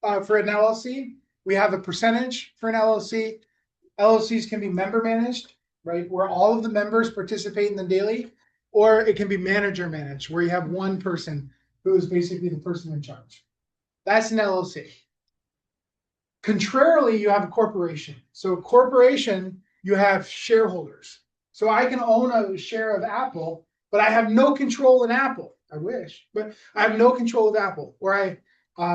for an LLC. We have a percentage for an LLC. LLCs can be member managed, right? Where all of the members participate in the daily, or it can be manager managed, where you have one person who is basically the person in charge. That's an LLC. Contrarily, you have a corporation. So a corporation, you have shareholders. So I can own a share of Apple, but I have no control in Apple. I wish, but I have no control of Apple. Or I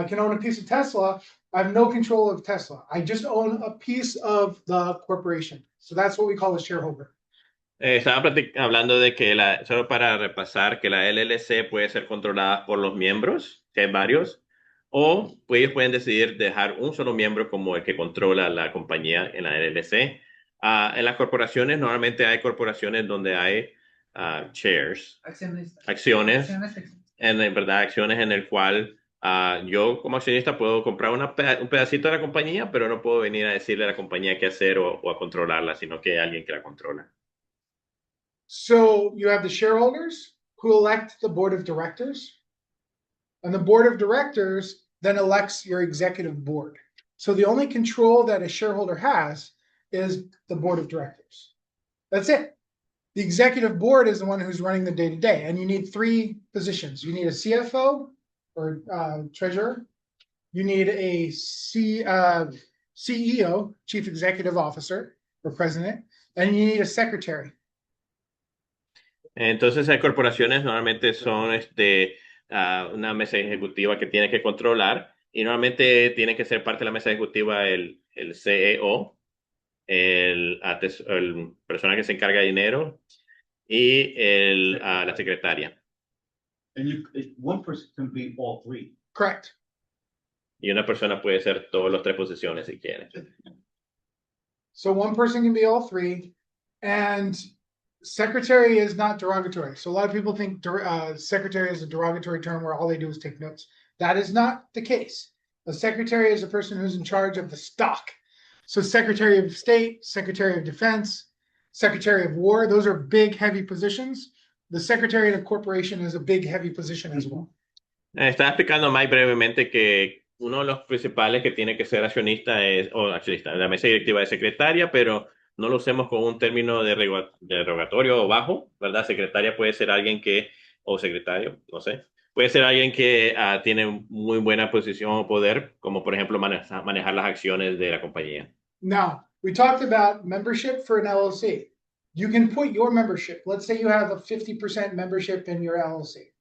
can own a piece of Tesla. I have no control of Tesla. I just own a piece of the corporation. So that's what we call a shareholder. Estaba hablando de que solo para repasar, que la LLC puede ser controlada por los miembros, que hay varios, o ellos pueden decidir dejar un solo miembro como el que controla la compañía en la LLC. En las corporaciones, normalmente hay corporaciones donde hay shares, acciones, en verdad, acciones en el cual yo como accionista puedo comprar un pedacito de la compañía, pero no puedo venir a decirle a la compañía qué hacer o a controlarla, sino que hay alguien que la controla. So you have the shareholders who elect the board of directors, and the board of directors then elects your executive board. So the only control that a shareholder has is the board of directors. That's it. The executive board is the one who's running the day-to-day, and you need 3 positions. You need a CFO or treasurer. You need a CEO, chief executive officer or president, and you need a secretary. Entonces, hay corporaciones normalmente son una mesa ejecutiva que tiene que controlar y normalmente tiene que ser parte de la mesa ejecutiva el CEO, el persona que se encarga de dinero y la secretaria. And one person can be all 3. Correct. Y una persona puede ser todas las 3 posiciones si quiere. So one person can be all 3, and secretary is not derogatory. So a lot of people think secretary is a derogatory term where all they do is take notes. That is not the case. A secretary is a person who's in charge of the stock. So Secretary of State, Secretary of Defense, Secretary of War, those are big, heavy positions. The Secretary of the Corporation is a big, heavy position as well. Estaba explicando más brevemente que uno de los principales que tiene que ser accionista la mesa directiva de secretaria, pero no lo usemos con un término derogatorio o bajo, ¿verdad? Secretaria puede ser alguien o secretario, no sé, puede ser alguien que tiene muy buena posición o poder, como por ejemplo manejar las acciones de la compañía. Now, we talked about membership for an LLC. You can put your membership, let's say you have a 50% membership in your LLC.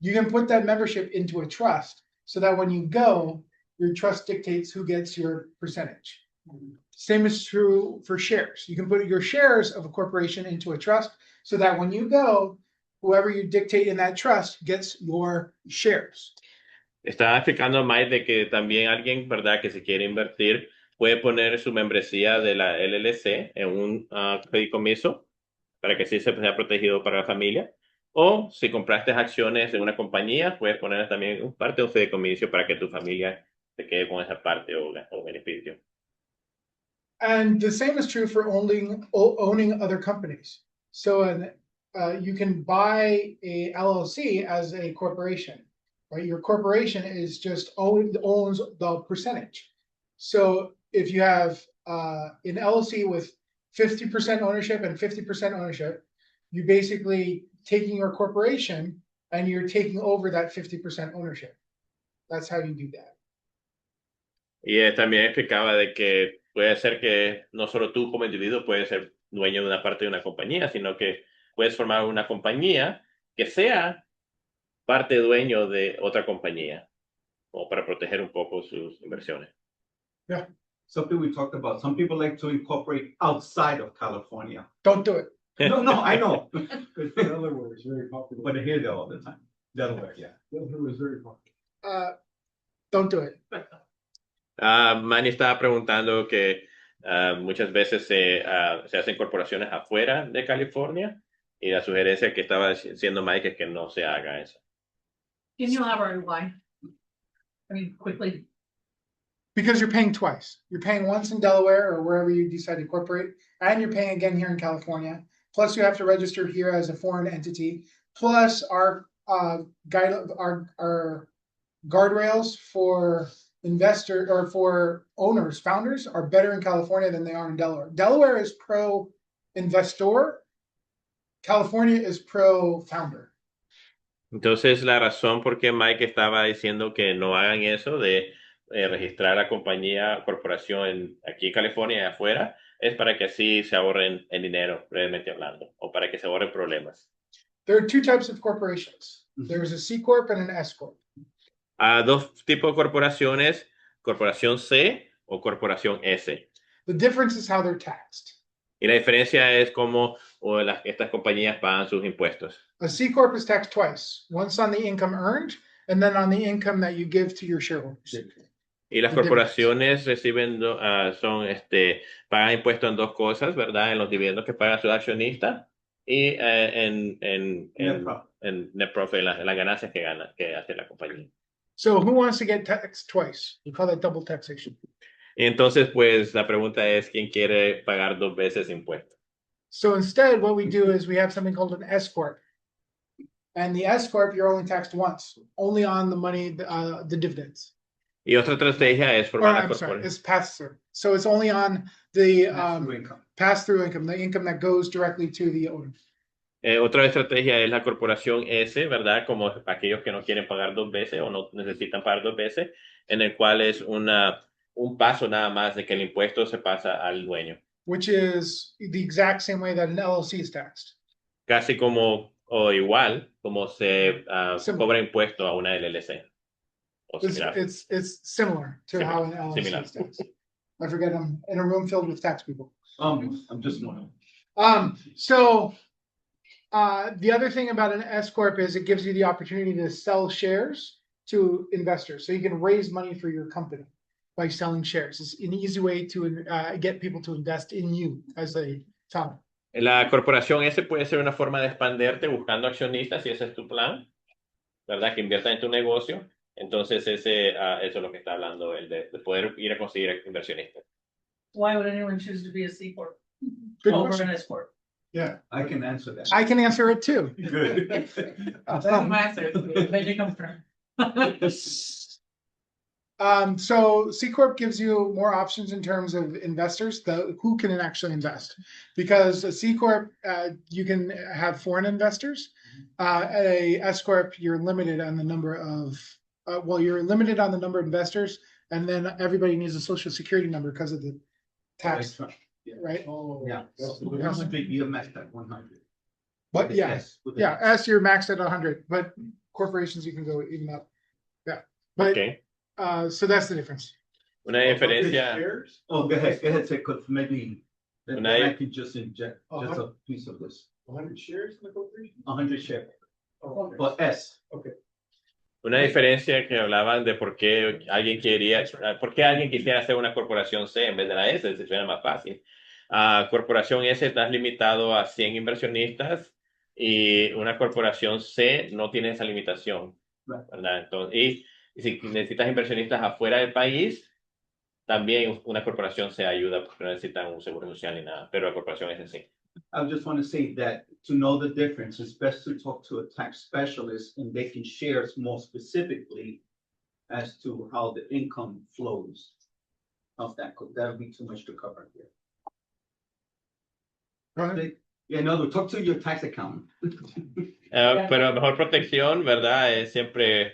You can put that membership into a trust so that when you go, your trust dictates who gets your percentage. Same is true for shares. You can put your shares of a corporation into a trust so that when you go, whoever you dictate in that trust gets your shares. Estaba explicando más de que también alguien, ¿verdad?, que se quiere invertir puede poner su membresía de la LLC en un fideicomiso para que así se sea protegido para la familia. O si compraste acciones de una compañía, puedes poner también parte de un fideicomiso para que tu familia se quede con esa parte o beneficio. And the same is true for owning other companies. So you can buy a LLC as a corporation, right? Your corporation is just owns the percentage. So if you have an LLC with 50% ownership and 50% ownership, you basically taking your corporation and you're taking over that 50% ownership. That's how you do that. Y también explicaba de que puede ser que no solo tú como individuo puedes ser dueño de una parte de una compañía, sino que puedes formar una compañía que sea parte dueño de otra compañía, como para proteger un poco sus inversiones. Yeah. Something we talked about. Some people like to incorporate outside of California. Don't do it. No, I know. Because Delaware is very popular. But I hear that all the time. Delaware, yeah. Delaware is very fun. Don't do it. Manny estaba preguntando que muchas veces se hacen corporaciones afuera de California y la sugerencia que estaba diciendo Mike es que no se haga eso. Can you elaborate why? I mean, quickly. Because you're paying twice. You're paying once in Delaware or wherever you decide to incorporate, and you're paying again here in California. Plus, you have to register here as a foreign entity. Plus, our guardrails for investor or for owners, founders are better in California than they are in Delaware. Delaware is pro investor. California is pro founder. Entonces, la razón por qué Mike estaba diciendo que no hagan eso de registrar la compañía, corporación aquí en California y afuera, es para que así se ahorren el dinero, brevemente hablando, o para que se ahorren problemas. There are two types of corporations. There's a C Corp and an S Corp. Dos tipos de corporaciones, corporación C o corporación S. The difference is how they're taxed. Y la diferencia es cómo estas compañías pagan sus impuestos. A C Corp is taxed twice, once on the income earned and then on the income that you give to your shareholders. Y las corporaciones reciben, pagan impuestos en dos cosas, ¿verdad? En los dividendos que pagan sus accionistas y en net profit, en las ganancias que hace la compañía. So who wants to get taxed twice? We call that double taxation. Y entonces, pues, la pregunta es, ¿quién quiere pagar dos veces impuestos? So instead, what we do is we have something called an S Corp. And the S Corp, you're only taxed once, only on the money, the dividends. Y otra estrategia es Or, formar la I'm sorry, corporación. it's pass-through. So it's only on the Income. pass-through income, the income that goes directly to the owner. Otra estrategia es la corporación S, ¿verdad? Como aquellos que no quieren pagar dos veces o no necesitan pagar dos veces, en el cual es un paso nada más de que el impuesto se pasa al dueño. Which is the exact same way that an LLC is taxed. Casi como o igual como se Similar. cobra impuesto a una LLC. O similar. It's similar to how an LLC Similar. is taxed. I forget I'm in a room filled with tax people. I'm just one. So the other thing about an S Corp is it gives you the opportunity to sell shares to investors. So you can raise money for your company by selling shares. It's an easy way to get people to invest in you as a founder. La corporación S puede ser una forma de expanderte buscando accionistas, si ese es tu plan, ¿verdad? Que inviertan en tu negocio. Entonces, eso es lo que está hablando él, de poder ir a conseguir inversionistas. Why would anyone choose to be a C Corp Good over question. an S Corp? Yeah, I can answer that. I can answer it too. Good. That's my answer. Where you come from? So C Corp gives you more options in terms of investors, who can actually invest. Because a C Corp, you can have foreign investors. At a S Corp, you're limited on the number of, you're limited on the number of investors, and then everybody needs a social security number because of the tax, right? Yeah. You're maxed at 100. But With yeah, S, with yeah, S. S you're maxed at 100, but corporations you can go even up. Yeah, but Okay. So that's the difference. Una diferencia. Oh, go ahead, say, because maybe then Una- I can just inject just a piece of this. 100 shares in the corporation? 100 shares. Oh, But S. Una diferencia que hablaban de por qué alguien quisiera hacer una corporación C en vez de la S, se suena más fácil. Corporación S estás limitado a 100 inversionistas y una corporación C no tiene esa limitación, ¿verdad? Entonces, y si necesitas inversionistas afuera del país, también una corporación C ayuda porque no necesitan un seguro social ni nada, pero la corporación S sí. I just want to say that to know the difference, it's best to talk to a tax specialist and they can share more specifically as to how the income flows of that. That would be too much to cover here. Yeah, no, talk to your tax accountant. Pero mejor protección, ¿verdad? Es siempre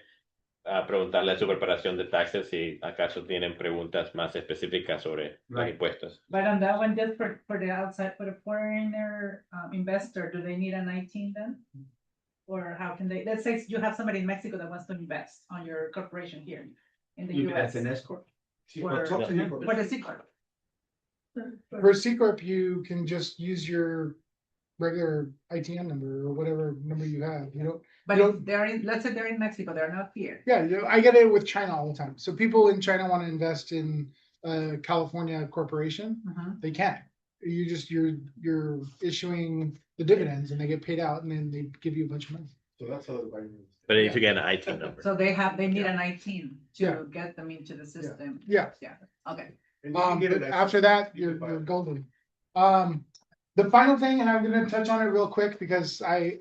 preguntarle a su preparación de taxes si acaso tienen preguntas más específicas sobre los impuestos. But on that one, just for the outside, for the foreigner investor, do they need an 19 then? Or how can they, let's say you have somebody in Mexico that wants to invest on your corporation here in the US. As an S corp. For Talk to him. for the C Corp. For C Corp, you can just use regular ITN number or whatever number you have. You don't. But You if don't they're in, let's say they're in Mexico, they're not here. yeah, I get it with China all the time. So people in China want to invest in a California corporation. They can. You just you're issuing the dividends and they get paid out and then they give you a bunch of money. So that's how the But if you get an IT number. So they need an ITIN Yeah. to get them into the system. Yeah. Yeah, okay. But after that, you're golden. The final thing, and I'm gonna touch on it real quick because I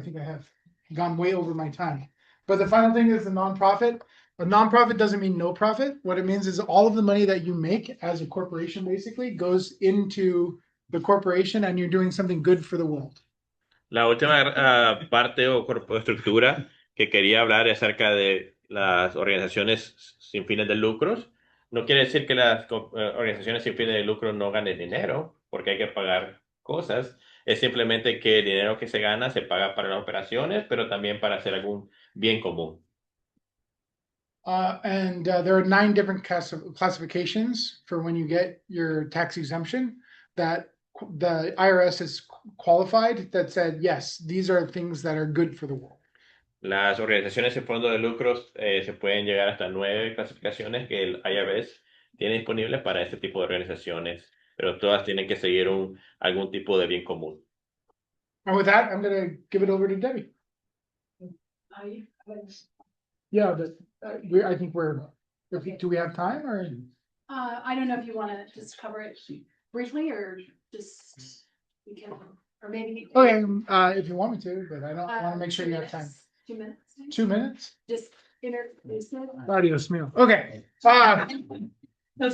think I have gone way over my time. But the final thing is the nonprofit. A nonprofit doesn't mean no profit. What it means is all of the money that you make as a corporation basically goes into the corporation and you're doing something good for the world. La última parte o estructura que quería hablar es acerca de las organizaciones sin fines de lucros. No quiere decir que las organizaciones sin fines de lucro no ganen dinero, porque hay que pagar cosas. Es simplemente que el dinero que se gana se paga para las operaciones, pero también para hacer algún bien común. And there are 9 different classifications for when you get your tax exemption that the IRS has qualified that said, yes, these are things that are good for the world. Las organizaciones sin fondos de lucros se pueden llegar hasta 9 clasificaciones que el IRS tiene disponibles para este tipo de organizaciones, pero todas tienen que seguir algún tipo de bien común. And with that, I'm going to give it over to Debbie. Yeah, but I think do we have time or? I don't know if you want to just cover it briefly or just, we can, or maybe. Okay, if you want me to, but I don't want to make sure you have time. 2 minutes. 2 minutes? Just introduce it. Adios mío. Okay. No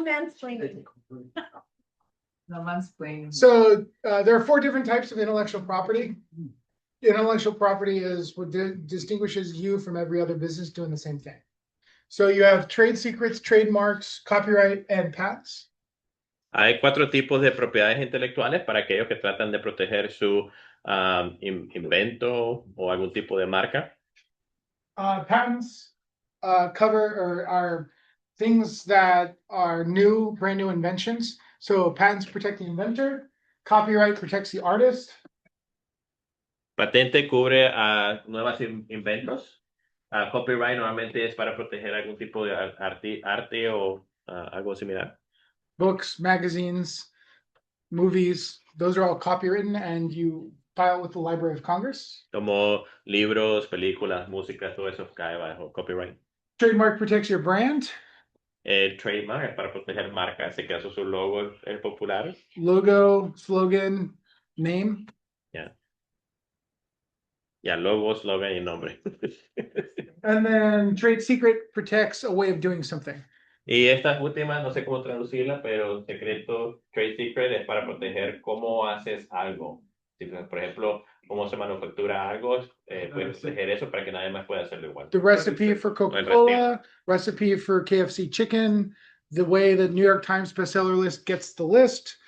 mansplaining. No mansplaining. So there are 4 different types of intellectual property. Intellectual property is what distinguishes you from every other business doing the same thing. So you have trade secrets, trademarks, copyright, and patents. Hay 4 tipos de propiedades intelectuales para aquellos que tratan de proteger su invento o algún tipo de marca. Patents cover or are things that are brand new inventions. So patents protect the inventor, copyright protects the artist. Patente cubre a nuevos inventos. Copyright normalmente es para proteger algún tipo de arte o algo similar. Books, magazines, movies, those are all copywritten and you file with the Library of Congress. Como libros, películas, música, todo eso cae bajo copyright. Trademark protects your brand. El trademark es para proteger marcas, en caso su logo es popular. Logo, slogan, name. Yeah. Yeah, logo, slogan y nombre. And then trade secret protects a way of doing something. Y estas últimas, no sé cómo traducirla, pero secreto, trade secret, es para proteger cómo haces algo. Si, por ejemplo, cómo se manufactura algo, puedes proteger eso para que nadie más pueda hacerlo igual. The recipe for Coca-Cola, recipe for KFC chicken, the way the New York Times bestseller list gets the list,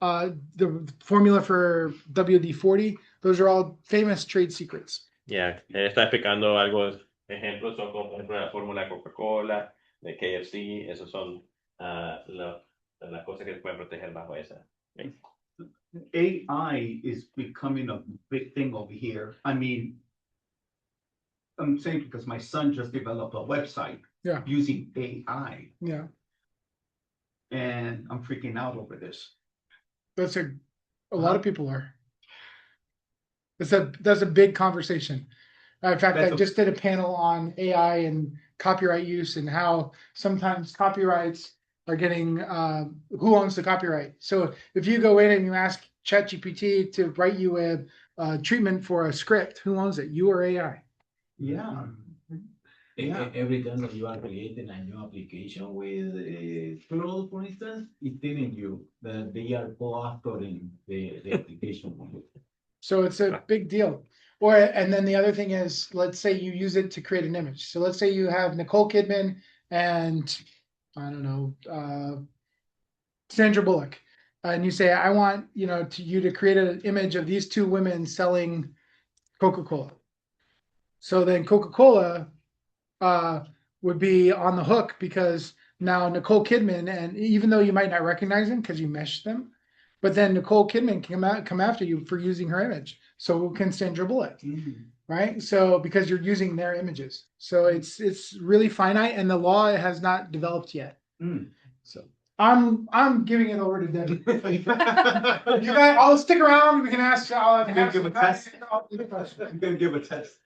the formula for WD-40, those are all famous trade secrets. Yeah, está explicando algo, ejemplos son como por ejemplo la fórmula Coca-Cola, de KFC, esos son las cosas que se pueden proteger bajo esa. Okay. AI is becoming a big thing over here. I mean, I'm saying because my son just developed a website using AI. Yeah. And I'm freaking out over this. That's a lot of people are. That's a big conversation. In fact, I just did a panel on AI and copyright use and how sometimes copyrights are getting who owns the copyright. So if you go in and you ask ChatGPT to write you a treatment for a script, who owns it? You or AI? Yeah. Every time that you are creating a new application with Claude, for instance, it's telling you that they are co-authoring the application. So it's a big deal. And then the other thing is, let's say you use it to create an image. So let's say you have Nicole Kidman and I don't know, Sandra Bullock, and you say, I want you to create an image of these 2 women selling Coca-Cola. So then Coca-Cola would be on the hook because now Nicole Kidman, and even though you might not recognize them because you meshed them, But then Nicole Kidman can come after you for using her image. So can Sandra Bullock, right? So because you're using their images. So it's really finite and the law has not developed yet. So I'm giving it over to Debbie. You guys, I'll stick around. We can ask. I'm gonna give a test. I'm gonna give a test.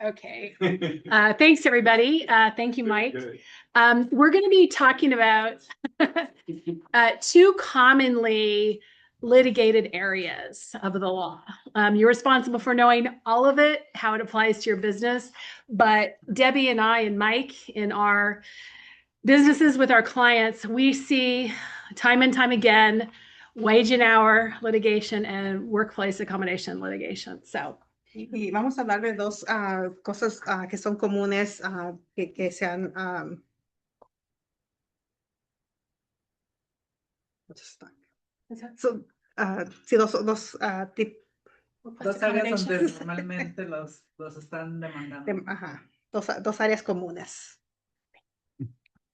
Okay. Thanks, everybody. Thank you, Mike. We're going to be talking about two commonly litigated areas of the law. You're responsible for knowing all of it, how it applies to your business. But Debbie and I and Mike in our businesses with our clients, we see time and time again wage and hour litigation and workplace accommodation litigation. So. Y vamos a hablar de dos cosas que son comunes que se han so, sí, dos áreas donde normalmente los están demandando. Ajá, dos áreas comunes.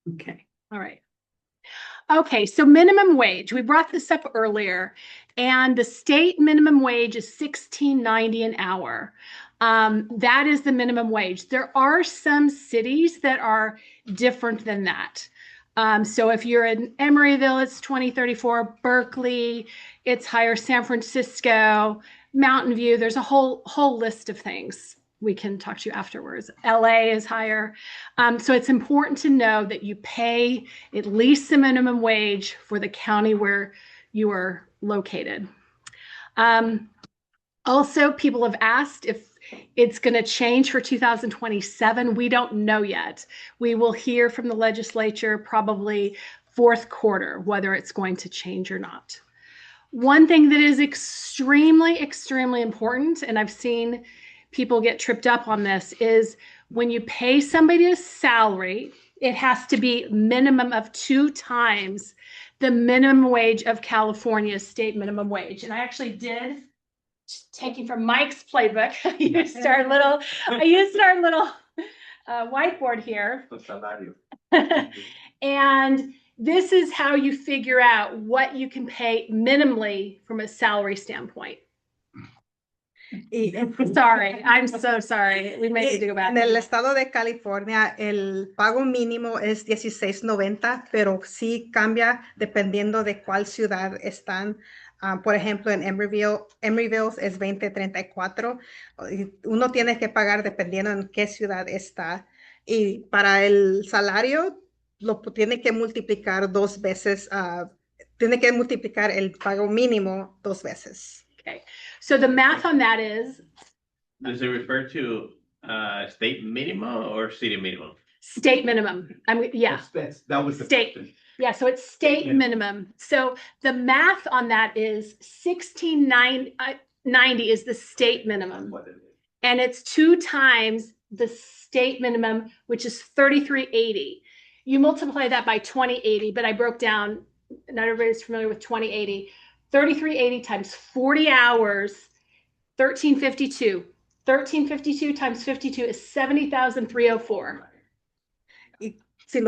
Okay, all right. Okay, so minimum wage. We brought this up earlier, and the state minimum wage is $16.90 an hour. That is the minimum wage. There are some cities that are different than that. So if you're in Emeryville, it's $20.34. Berkeley, it's higher. San Francisco, Mountain View. There's a whole list of things. We can talk to you afterwards. LA is higher. So it's important to know that you pay at least the minimum wage for the county where you are located. Also, people have asked if it's going to change for 2027. We don't know yet. We will hear from the legislature probably fourth quarter, whether it's going to change or not. One thing that is extremely, extremely important, and I've seen people get tripped up on this, is when you pay somebody a salary, it has to be minimum of 2 times the minimum wage of California's state minimum wage. And I actually did, taking from Mike's playbook, I used our little whiteboard here. And this is how you figure out what you can pay minimally from a salary standpoint. Sorry, I'm so sorry. We may need to go back. En el estado de California, el pago mínimo es $16.90, pero sí cambia dependiendo de cuál ciudad están. Por ejemplo, en Emeryville es $20.34. Uno tiene que pagar dependiendo en qué ciudad está. Y para el salario, lo tiene que multiplicar 2 veces. Tiene que multiplicar el pago mínimo 2 veces. Okay. So the math on that is? Does it refer to state minimum or city minimum? State minimum. I mean, yeah. That was the state. question. Yeah, so it's state minimum. So the math on that is $16.90 is the state minimum. And it's 2 times the state minimum, which is $33.80. You multiply that by 2080, but I broke down, not everybody's familiar with 2080. 3380 times 40 hours, 1352. 1352 times 52 is 70,304. Y si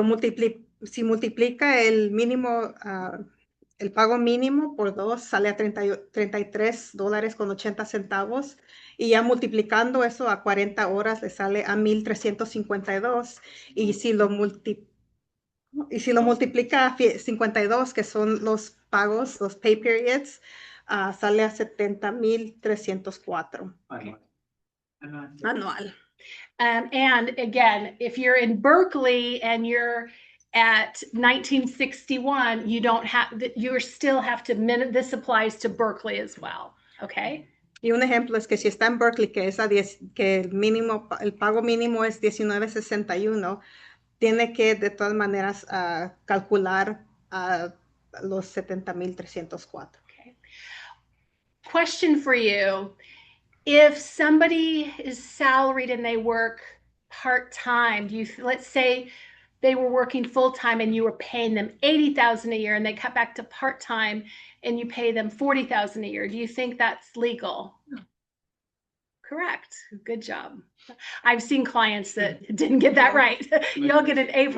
multiplica el mínimo, el pago mínimo por 2, sale a $33.80. Y ya multiplicando eso a 40 horas, le sale a $1,352. Y si lo multiplica a 52, que son los pagos, los pay periods, sale a $70,304. Anual. And again, if you're in Berkeley and you're at 1961, you don't have, you still have to, this applies to Berkeley as well, okay? Y un ejemplo es que si está en Berkeley, que el pago mínimo es $19.61, tiene que de todas maneras calcular los $70,304. Okay. Question for you. If somebody is salaried and they work part-time, let's say they were working full-time and you were paying them $80,000 a year and they cut back to part-time and you pay them $40,000 a year, do you think that's legal? No. Correct. Good job. I've seen clients that didn't get that right. You'll get an A+.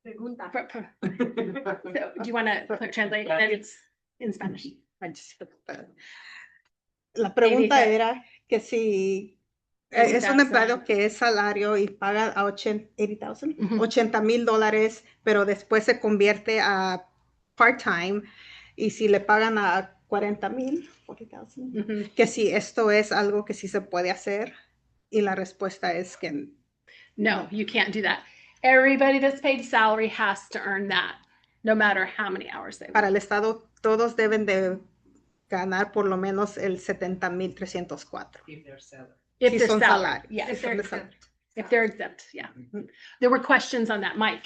Pregunta. So, do you want to translate? And it's in Spanish. La pregunta Maybe- era que si es un empleado que es salario y paga a 80,000, Ujú. $80,000, pero después se convierte a part-time y si le pagan a 40,000, 40,000, Mhm. que si esto es algo que sí se puede hacer y la respuesta es que No, you can't do that. Everybody that's paid salary has to earn that, no matter how many hours they work. para el Estado todos deben de ganar por lo menos el 70,304. If they're salary. If Si they're son salary, salarios. yeah, Si if son they're de salario. if they're exempt, yeah. There were questions on that, Mike.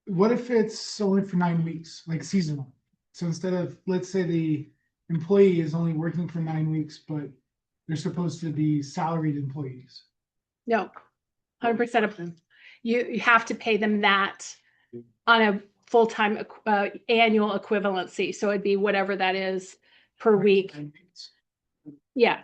What if it's only for 9 weeks, like seasonal? So instead of, let's say the employee is only working for 9 weeks, but they're supposed to be salaried employees. No, 100% of them. You have to pay them that on a full-time annual equivalency. So it'd be whatever that is per week. 9 weeks. Yeah.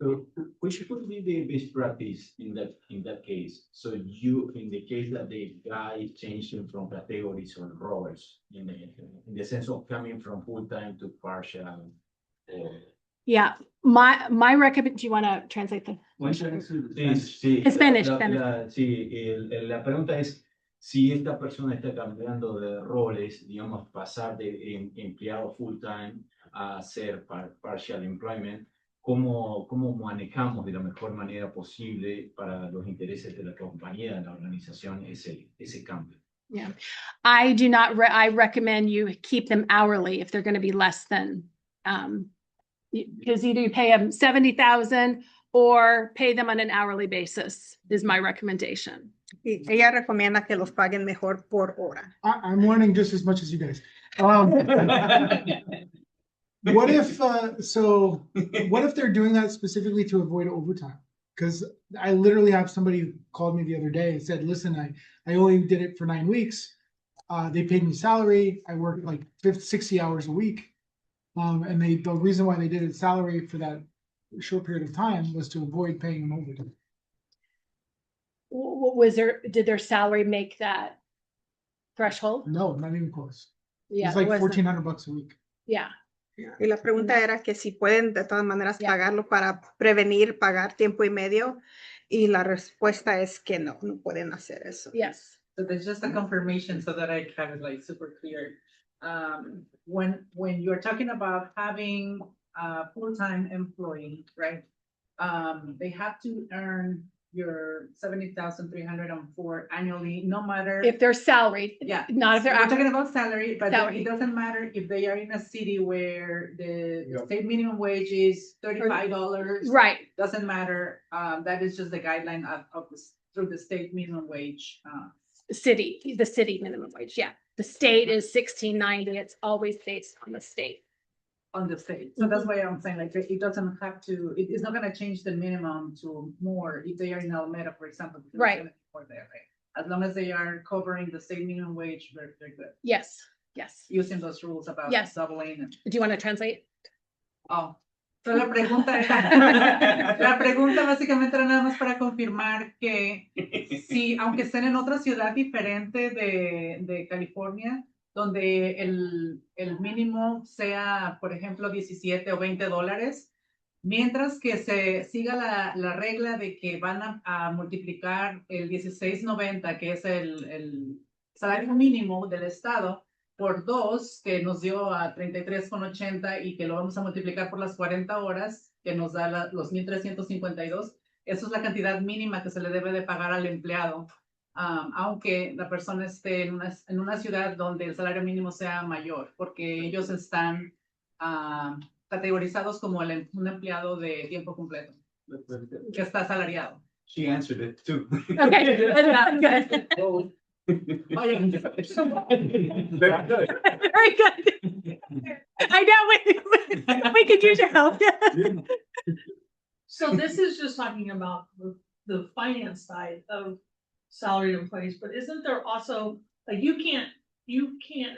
So which would be the best practice in that case? So you, in the case that the guy is changing from categories or roles, in the sense of coming from full-time to partial, Yeah. My recommend, do you want to translate the? Sí, En Spanish, la pregunta es si esta persona está cambiando de roles, digamos, pasar de empleado full-time a ser partial employment, ¿cómo manejamos de la mejor manera posible para los intereses de la compañía, de la organización, ese cambio? Yeah. I do not, I recommend you keep them hourly if they're going to be less than, because either you pay them 70,000 or pay them on an hourly basis is my recommendation. Y ella recomienda que los paguen mejor por hora. I'm learning just as much as you guys. What if, what if they're doing that specifically to avoid overtime? Because I literally have somebody who called me the other day and said, listen, I only did it for 9 weeks. They paid me salary. I worked like 60 hours a week. And the reason why they did it salary for that short period of time was to avoid paying them overtime. Did their salary make that threshold? No, not even close. Yeah. It's like it wasn't. $1,400 a week. Yeah. Y la pregunta era que si pueden de todas maneras Yeah. pagarlo para prevenir, pagar tiempo y medio. Y la respuesta es que no pueden hacer eso. Yes. So there's just a confirmation so that I have it like super clear. When you're talking about having a full-time employee, right? They have to earn your 70,304 annually, no matter. If they're salaried. Yeah. Not if they're. We're talking about salary, but Salary. it doesn't matter if they are in a city where the state minimum wage is $35. Right. Doesn't matter. That is just the guideline through the state minimum wage. The city minimum wage. Yeah. The state is $16.90. It's always based on the state. On the state. So that's why I'm saying like it doesn't have to, it's not gonna change the minimum to more if they are in Alameda, for example. because Right. it's gonna be more there, right? As long as they are covering the state minimum wage, they're good. Yes. Yes. Using those rules about Yes. doubling. Do you want to translate? Oh. So la pregunta básicamente era nada más para confirmar que si, aunque estén en otra ciudad diferente de California, donde el mínimo sea, por ejemplo, 17 o $20, mientras que se siga la regla de que van a multiplicar el 16.90, que es el salario mínimo del estado, por 2, que nos dio a 33.80 y que lo vamos a multiplicar por las 40 horas, que nos da los 1,352. Eso es la cantidad mínima que se le debe de pagar al empleado. Aunque la persona esté en una ciudad donde el salario mínimo sea mayor, porque ellos están categorizados como un empleado de tiempo completo, que está asalariado. She answered it too. Okay. Good. Oye, Very good. I know we could use your help. So this is just talking about the finance side of salaried employees, but isn't there also, like, you can't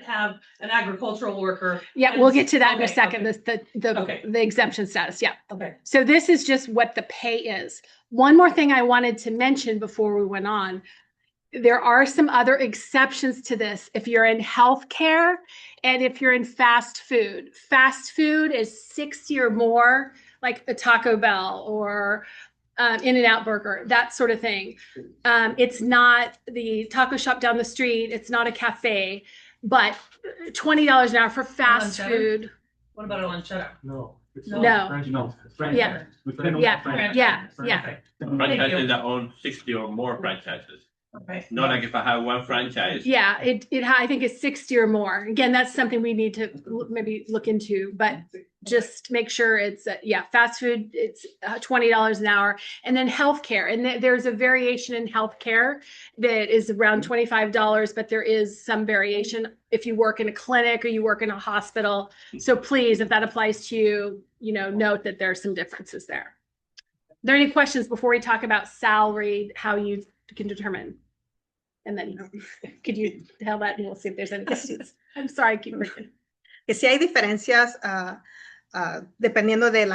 have an agricultural worker. Yeah, we'll get to that in a Okay, second. okay. The exemption status. Yeah. Okay. So this is just what the pay is. One more thing I wanted to mention before we went on. There are some other exceptions to this. If you're in healthcare and if you're in fast food is 60 or more, like a Taco Bell or In-N-Out Burger, that sort of thing. It's not the taco shop down the street. It's not a cafe, but $20 an hour for fast Luncheon? food. What about a lunchetta? No. It's No. not No. franchise. No, It's franchise. Yeah. We can Yeah. franchise. Yeah. Okay. Franchises that own 60 or more franchises. Okay. Not like if I have one franchise. Yeah, I think it's 60 or more. Again, that's something we need to maybe look into, but just make sure it's, fast food, it's $20 an hour. And then healthcare, and there's a variation in healthcare that is around $25, but there is some variation if you work in a clinic or you work in a hospital. So please, if that applies to you, note that there are some differences there. Are there any questions before we talk about salary, how you can determine? And then could you tell that and we'll see if there's any questions. I'm sorry, I keep reading. Que si hay diferencias dependiendo de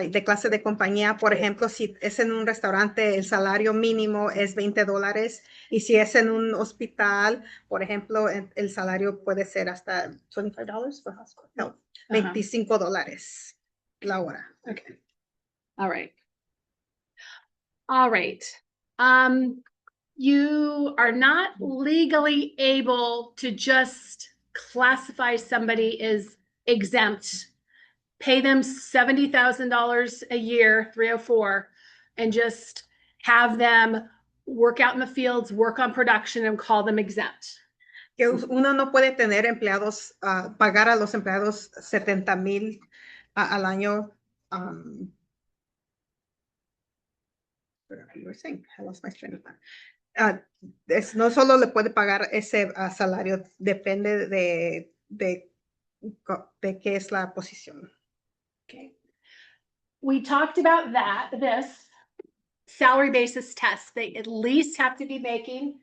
de clase de compañía. Por ejemplo, si es en un restaurante, el salario mínimo es $20. Y si es en un hospital, por ejemplo, el salario puede ser hasta $25 for hospital. No, $25 la hora. Okay. All right. All right. You are not legally able to just classify somebody as exempt, pay them $70,000 a year, 304, and just have them work out in the fields, work on production, and call them exempt. Que uno no puede tener empleados, pagar a los empleados 70,000 al año. You were saying, I lost my train of thought. No solo le puede pagar ese salario, depende de qué es la posición. Okay. We talked about this salary basis test. They at least have to be making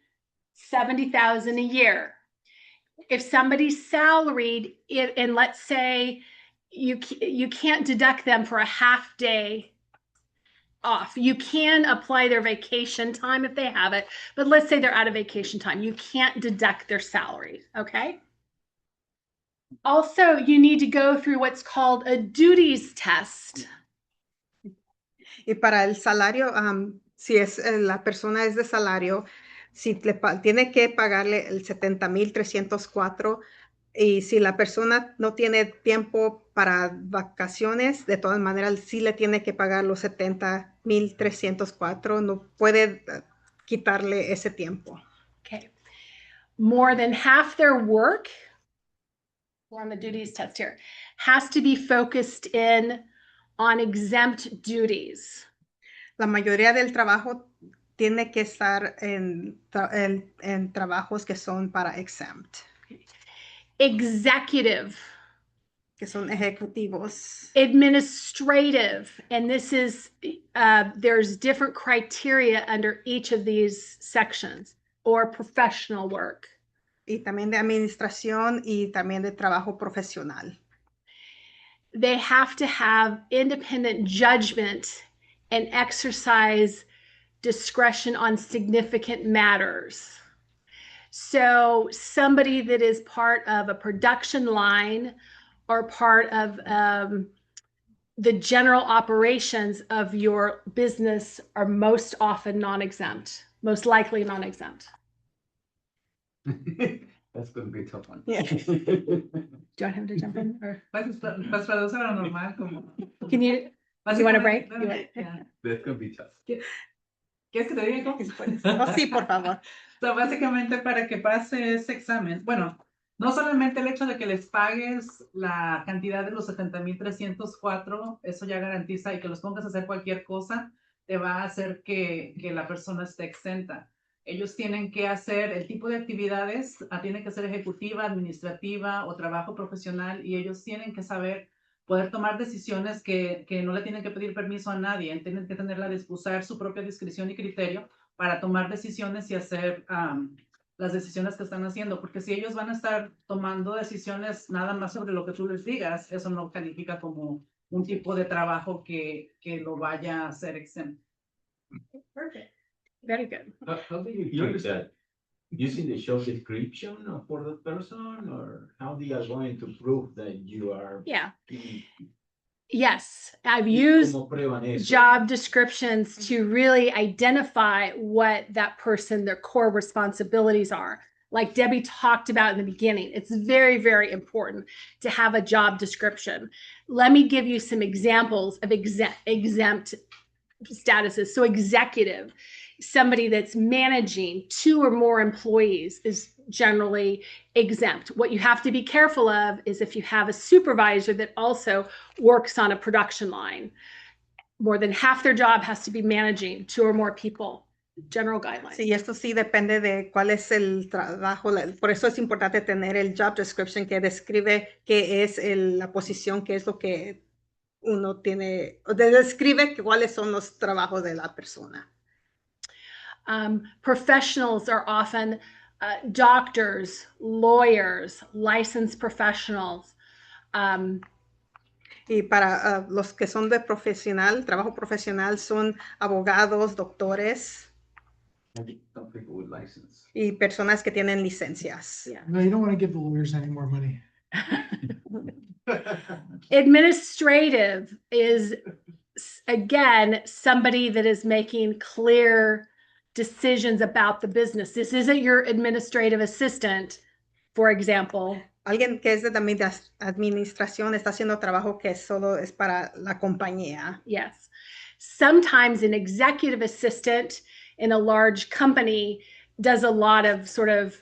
$70,000 a year. If somebody's salaried, and let's say you can't deduct them for a half day off. You can apply their vacation time if they have it, but let's say they're out of vacation time. You can't deduct their salary, okay? Also, you need to go through what's called a duties test. Y para el salario, si es la persona es de salario, si tiene que pagarle el 70,304. Y si la persona no tiene tiempo para vacaciones, de todas maneras sí le tiene que pagar los 70,304. No puede quitarle ese tiempo. Okay. More than half their work, we're on the duties test here, has to be focused in on exempt duties. La mayoría del trabajo tiene que estar en trabajos que son para exempt. Executive, que son ejecutivos. Administrative, and this is, there's different criteria under each of these sections, or professional work. Y también de administración y también de trabajo profesional. They have to have independent judgment and exercise discretion on significant matters. So somebody that is part of a production line or part of the general operations of your business are most often non-exempt, most likely non-exempt. That's going to be a tough one. Yeah. Do I have to jump in? Or Pues traduce a lo normal como. can you want a break? You want- Yeah. That's going to be tough. ¿Quieres que te diga cómo? Oh, sí, por favor. So, básicamente para que pase ese examen, bueno, no solamente el hecho de que les pagues la cantidad de los 70,304, eso ya garantiza, y que los pongas a hacer cualquier cosa, te va a hacer que la persona esté exenta. Ellos tienen que hacer el tipo de actividades, tiene que ser ejecutiva, administrativa o trabajo profesional, y ellos tienen que saber poder tomar decisiones que no le tienen que pedir permiso a nadie, tienen que tener usar su propia discreción y criterio para tomar decisiones y hacer las decisiones que están haciendo, porque si ellos van a estar tomando decisiones nada más sobre lo que tú les digas, eso no califica como un tipo de trabajo que lo vaya a hacer exento. Perfect. Very good. How do you check that using the job description for the person, or how they are going to prove that you are? Yeah. in- Yes, I've y used cómo prueban eso? job descriptions to really identify what that person, their core responsibilities are. Like Debbie talked about in the beginning, it's very, very important to have a job description. Let me give you some examples of exempt statuses. So executive, somebody that's managing 2 or more employees is generally exempt. What you have to be careful of is if you have a supervisor that also works on a production line, more than half their job has to be managing 2 or more people. General guidelines. Sí, esto sí depende de cuál es el trabajo. Por eso es importante tener el job description que describe qué es la posición, qué es lo que uno tiene, describe cuáles son los trabajos de la persona. Professionals are often doctors, lawyers, licensed professionals. Y para los que son de profesional, trabajo profesional, son abogados, doctores Some people with license. y personas que tienen licencias. Yeah. No, you don't want to give the lawyers any more money. Administrative is, again, somebody that is making clear decisions about the business. This isn't your administrative assistant, for example. Alguien que es de administración está haciendo trabajo que solo es para la compañía. Yes. Sometimes an executive assistant in a large company does a lot of sort of,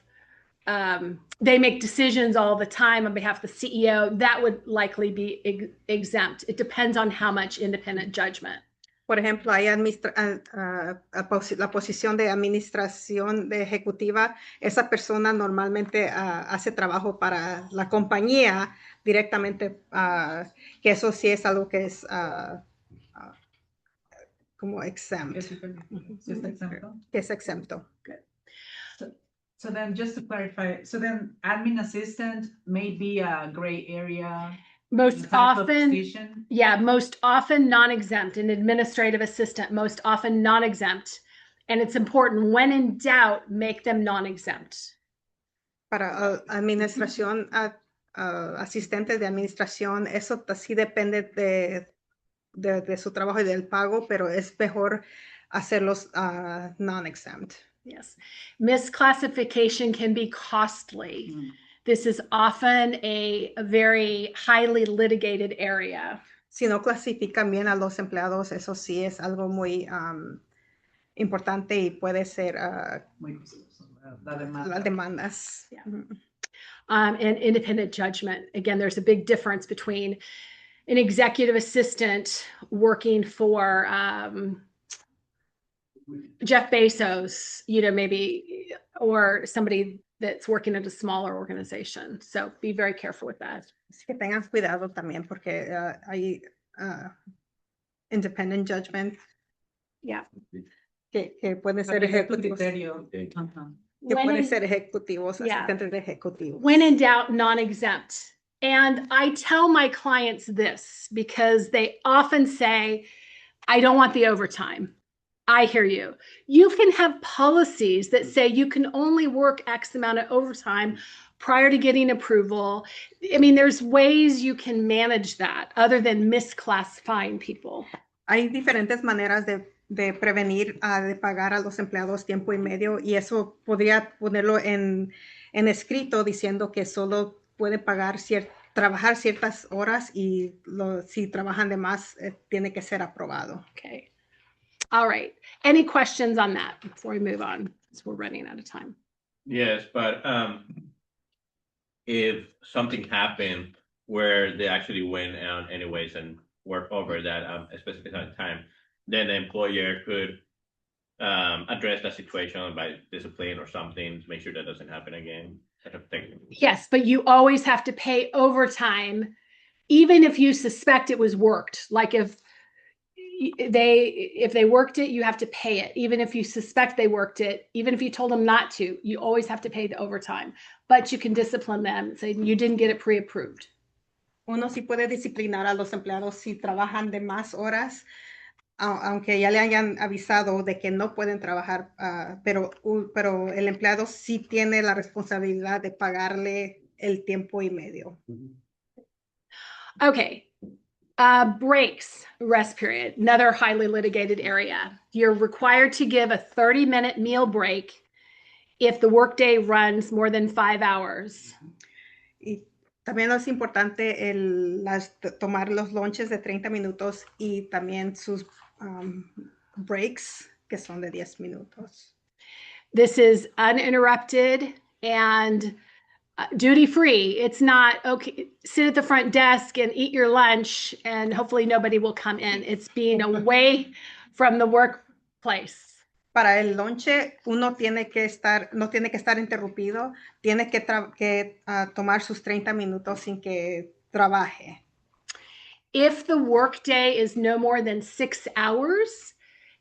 they make decisions all the time on behalf of the CEO. That would likely be exempt. It depends on how much independent judgment. Por ejemplo, hay la posición de administración de ejecutiva. Esa persona normalmente hace trabajo para la compañía directamente, que eso sí es algo que es como exempt. Just example. Que es exento. So then just to clarify, so then admin assistant may be a gray area. Most type of often, position. yeah, most often non-exempt. An administrative assistant, most often non-exempt. And it's important, when in doubt, make them non-exempt. Para administración, asistentes de administración, eso sí depende de su trabajo y del pago, pero es mejor hacerlos non-exempt. Yes. Misclassification can be costly. This is often a very highly litigated area. Si no clasifican bien a los empleados, eso sí es algo muy importante y puede ser las demandas. Yeah. And independent judgment. Again, there's a big difference between an executive assistant working for Jeff Bezos, maybe, or somebody that's working at a smaller organization. So be very careful with that. Así que tengan cuidado también porque hay independent judgment. Yeah. Que pueden ser ejecutivos. Que pueden ser ejecutivos, asistentes de ejecutivos. When in doubt, non-exempt. And I tell my clients this because they often say, I don't want the overtime. I hear you. You can have policies that say you can only work X amount of overtime prior to getting approval. I mean, there's ways you can manage that other than misclassifying people. Hay diferentes maneras de prevenir, de pagar a los empleados tiempo y medio, y eso podría ponerlo en escrito diciendo que solo puede pagar trabajar ciertas horas y si trabajan de más, tiene que ser aprobado. Okay. All right. Any questions on that before we move on? Because we're running out of time. Yes, but if something happened where they actually went out anyways and work over that specific time, then the employer could address that situation by discipline or something to make sure that doesn't happen again. Yes, but you always have to pay overtime, even if you suspect it was worked. Like if they worked it, you have to pay it. Even if you suspect they worked it, even if you told them not to, you always have to pay the overtime. But you can discipline them, saying you didn't get it pre-approved. Uno sí puede disciplinar a los empleados si trabajan de más horas, aunque ya le hayan avisado de que no pueden trabajar, pero el empleado sí tiene la responsabilidad de pagarle el tiempo y medio. Okay. Breaks, rest period, another highly litigated area. You're required to give a 30-minute meal break if the workday runs more than 5 hours. Y también es importante tomar los lunches de 30 minutos y también sus breaks, que son de 10 minutos. This is uninterrupted and duty free. It's not, okay, sit at the front desk and eat your lunch and hopefully nobody will come in. It's being away from the workplace. Para el lonche, uno no tiene que estar interrumpido, tiene que tomar sus 30 minutos sin que trabaje. If the workday is no more than 6 hours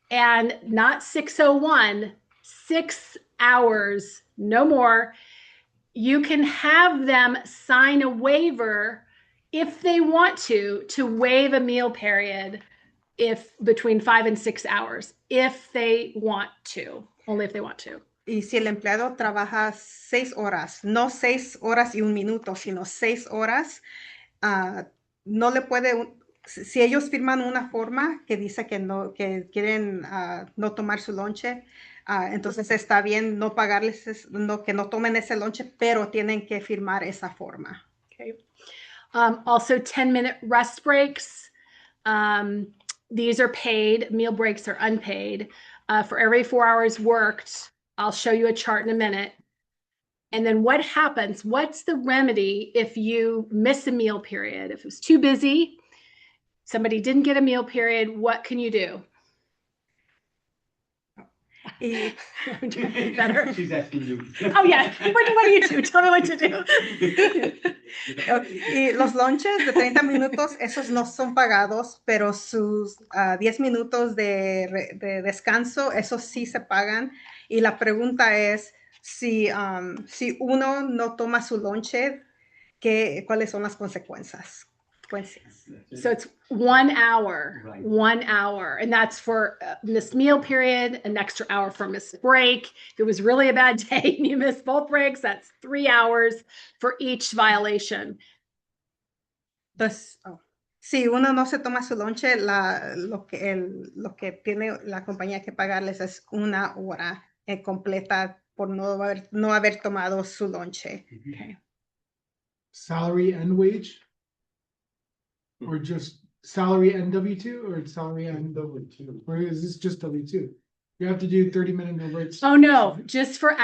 and not 6:01, 6 hours, no more, you can have them sign a waiver if they want to waive a meal period if between 5 and 6 hours, if they want to, only if they want to. Y si el empleado trabaja 6 horas, no 6 horas y 1 minuto, sino 6 horas, no le puede, si ellos firman una forma que dice que quieren no tomar su lonche, entonces está bien no pagarles, que no tomen ese lonche, pero tienen que firmar esa forma. Okay. Also 10-minute rest breaks. These are paid. Meal breaks are unpaid. For every 4 hours worked, I'll show you a chart in a minute. And then what happens? What's the remedy if you miss a meal period? If it was too busy, somebody didn't get a meal period, what can you do? Better. She's asking you. Oh yeah, what do you do? Tell me what to do. Y los lunches de 30 minutos, esos no son pagados, pero sus 10 minutos de descanso, esos sí se pagan. Y la pregunta es, si uno no toma su lunche, ¿cuáles son las consecuencias? So it's 1 hour, right. 1 hour. And that's for missed meal period, an extra hour for missed break. If it was really a bad day and you missed both breaks, that's 3 hours for each violation. Entonces, si uno no se toma su lonche, lo que tiene la compañía que pagarles es 1 hora completa por no haber tomado su lonche. Okay. Salary and wage? Or just salary and W-2 or salary and W-2? Or is this just W-2? You have to do 30-minute meal breaks? Oh no, just for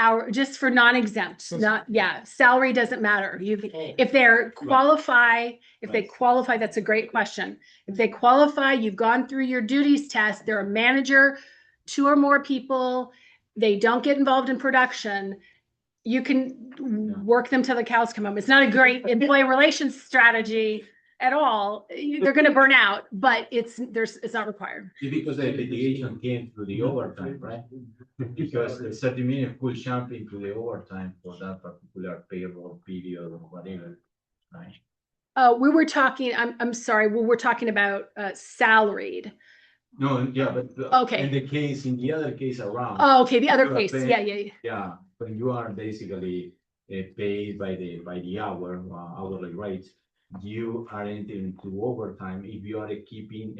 non-exempt. Salary doesn't matter. If they qualify, that's a great question. If they qualify, you've gone through your duties test, they're a manager, 2 or more people, they don't get involved in production, you can work them till the cows come home. It's not a great employee relations strategy at all. They're going to burn out, but it's not required. It's because the litigation came through the overtime, right? Because the 30 minutes could jump into the overtime for that particular payroll period or whatever, right? We were talking, I'm sorry, we were talking about salaried. No, yeah, but okay. In the other case around. Oh, okay, the other case, Yeah, when you are basically paid by the hour, hourly rate, you are entering into overtime if you are keeping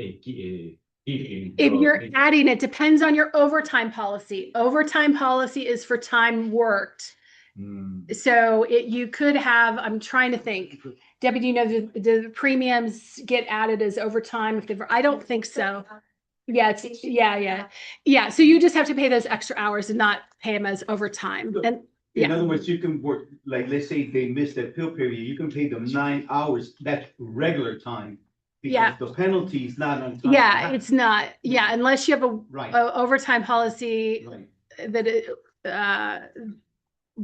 if you're adding, it depends on your overtime policy. Overtime policy is for time worked. So you could have, I'm trying to think, Debbie, do you know the premiums get added as overtime? I don't think so. Yeah, so you just have to pay those extra hours and not pay them as overtime. And in other words, you can work, like, let's say they missed that pill period, you can pay them 9 hours, that's regular time. Because the penalty is not on time. Yeah, it's not. Yeah, unless you have a overtime policy that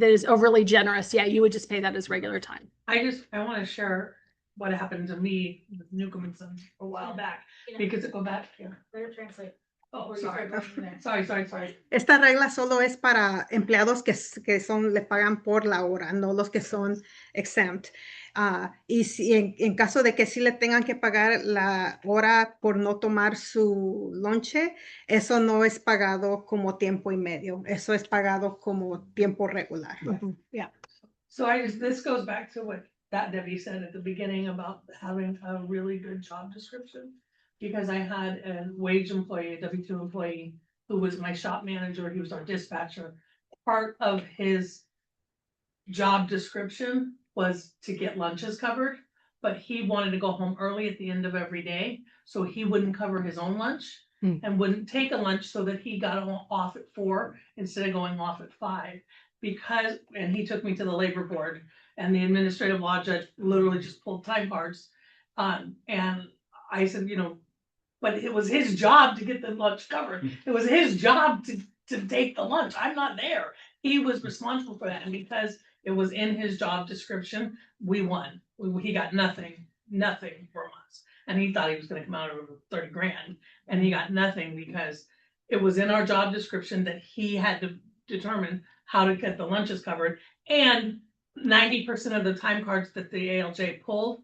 is overly generous. Yeah, you would just pay that as regular time. I want to share what happened to me with Newcomb a while back. Because go back here. Better translate. Oh, sorry. Sorry. Esta regla solo es para empleados que le pagan por la hora, no los que son exempt. Y si en caso de que sí le tengan que pagar la hora por no tomar su lonche, eso no es pagado como tiempo y medio, eso es pagado como tiempo regular. Yeah. So this goes back to what that Debbie said at the beginning about having a really good job description. Because I had a wage employee, a W-2 employee, who was my shop manager, he was our dispatcher. Part of his job description was to get lunches covered, but he wanted to go home early at the end of every day, so he wouldn't cover his own lunch and wouldn't take a lunch so that he got off at 4 instead of going off at 5. Because, and he took me to the labor board, and the administrative law judge literally just pulled time cards. And I said, but it was his job to get the lunch covered. It was his job to take the lunch. I'm not there. He was responsible for that. And because it was in his job description, we won. He got nothing from us. And he thought he was going to come out over 30 grand. And he got nothing because it was in our job description that he had to determine how to get the lunches covered. And 90% of the time cards that the ALJ pulled,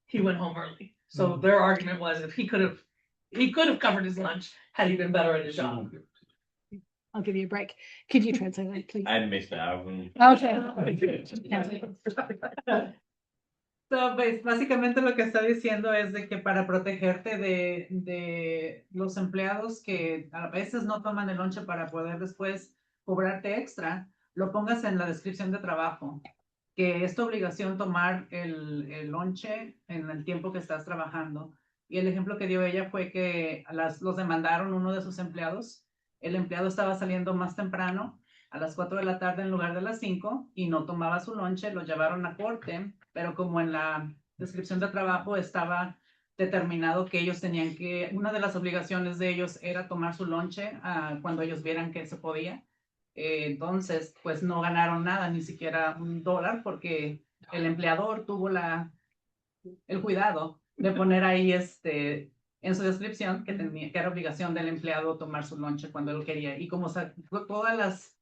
he went home early. So their argument was if he could have covered his lunch had he been better at his job. I'll give you a break. Could you translate that, please? I missed that one. Okay. So, pues, básicamente lo que está diciendo es de que para protegerte de los empleados que a veces no toman el lonche para poder después cobrarte extra, lo pongas en la descripción de trabajo, que es tu obligación tomar el lonche en el tiempo que estás trabajando. Y el ejemplo que dio ella fue que los demandaron uno de sus empleados. El empleado estaba saliendo más temprano, a las 4 de la tarde en lugar de las 5, y no tomaba su lonche, lo llevaron a corte, pero como en la descripción de trabajo estaba determinado que ellos tenían que, una de las obligaciones de ellos era tomar su lonche cuando ellos vieran que se podía. Entonces, pues no ganaron nada, ni siquiera $1, porque el empleador tuvo el cuidado de poner ahí en su descripción que era obligación del empleado tomar su lonche cuando él quería. Y como todas las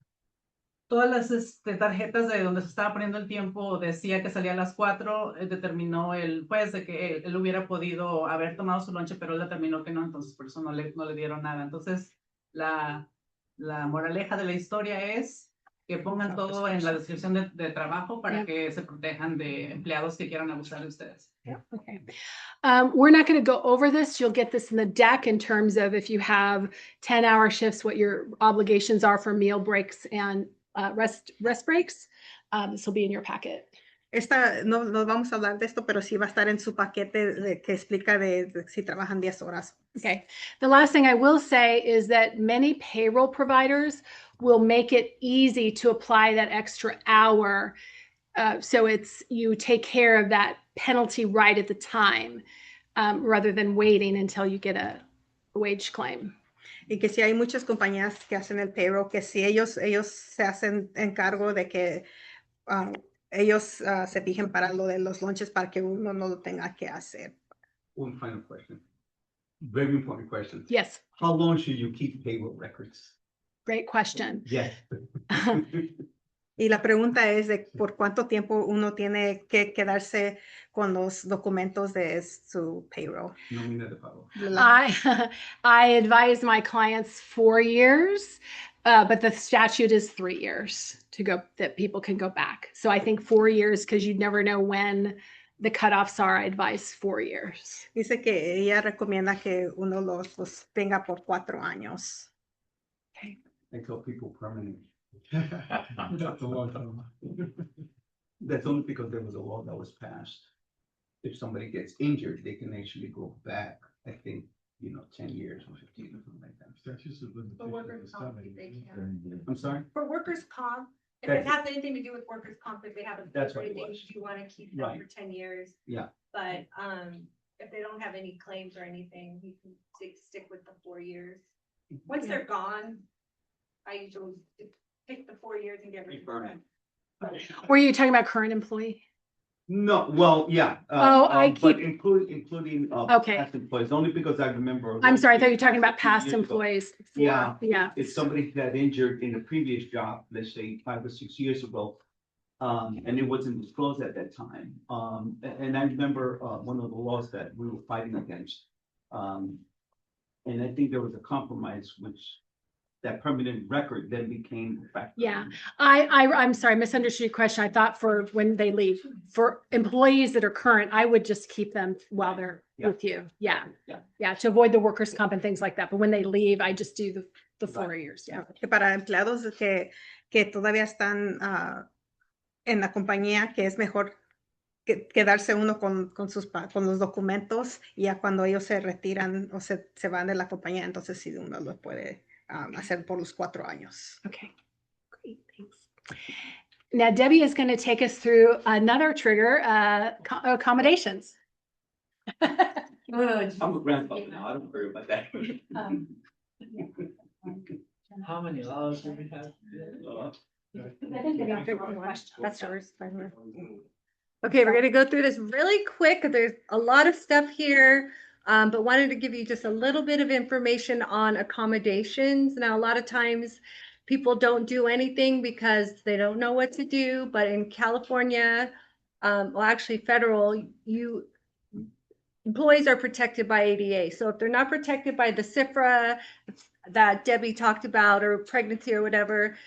tarjetas de donde se estaba poniendo el tiempo decía que salía a las 4, determinó el juez de que él hubiera podido haber tomado su lonche, pero él determinó que no, entonces por eso no le dieron nada. Entonces, la moraleja de la historia es que pongan todo en la descripción de trabajo para que se protejan de empleados que quieran abusar de ustedes. Okay. We're not going to go over this. You'll get this in the deck in terms of if you have 10-hour shifts, what your obligations are for meal breaks and rest breaks. This will be in your packet. No vamos a hablar de esto, pero sí va a estar en su paquete que explica de si trabajan 10 horas. Okay. The last thing I will say is that many payroll providers will make it easy to apply that extra hour. So you take care of that penalty right at the time, rather than waiting until you get a wage claim. Y que si hay muchas compañías que hacen el payroll, que si ellos se hacen encargo de que ellos se fijen para lo de los lunches para que uno no lo tenga que hacer. One final question. Very important question. Yes. How long should you keep payroll records? Great question. Yes. Y la pregunta es de por cuánto tiempo uno tiene que quedarse con los documentos de su payroll. I advise my clients 4 years, but the statute is 3 years that people can go back. So I think 4 years, because you never know when the cutoffs are. I advise 4 yees. Dice que ella recomienda que uno los tenga por 4 años. Okay. I tell people permanent. That's a long time. That's only because there was a law that was passed. If somebody gets injured, they can actually go back, I think, 10 years or 15 or something like that. For workers' comp, they can. I'm sorry? For workers' comp, if it has anything to do with workers' comp, if they have a That's what it they was. do want to keep them Right. for 10 years. Yeah. But if they don't have any claims or anything, you can stick with the 4 years. Once they're gone, I usually pick the 4 years and get rid of them. Were you talking about current employee? No, well, yeah. But including Okay. past employees, only because I remember. I'm sorry, I thought you were talking about past Years ago. employees. Yeah. Yeah. If somebody got injured in a previous job, let's say 5 or 6 years ago, And it wasn't disclosed at that time. And I remember, one of the laws that we were fighting against. And I think there was a compromise, which that permanent record then became a factor. Yeah. I'm sorry, I misunderstood your question. I thought for when they leave, for employees that are current, I would just keep them while they're with you. Yeah. Yeah, to avoid the workers' comp and things like that. But when they leave, I just do the 4 years. Yeah. Que para empleados que todavía están en la compañía, que es mejor quedarse uno con los documentos, y ya cuando ellos se retiran o se van de la compañía, entonces sí uno lo puede hacer por los 4 años. Okay, great, thanks. Now Debbie is going to take us through another trigger, accommodations. I'm a grandfather now, I don't worry about that. How many laws do we have? That's yours. Okay, we're gonna go through this really quick. There's a lot of stuff here, but wanted to give you just a little bit of information on accommodations. Now, a lot of times people don't do anything because they don't know what to do, but in California, well, actually federal, employees are protected by ADA. So if they're not protected by the CFRA that Debbie talked about, or pregnancy or whatever,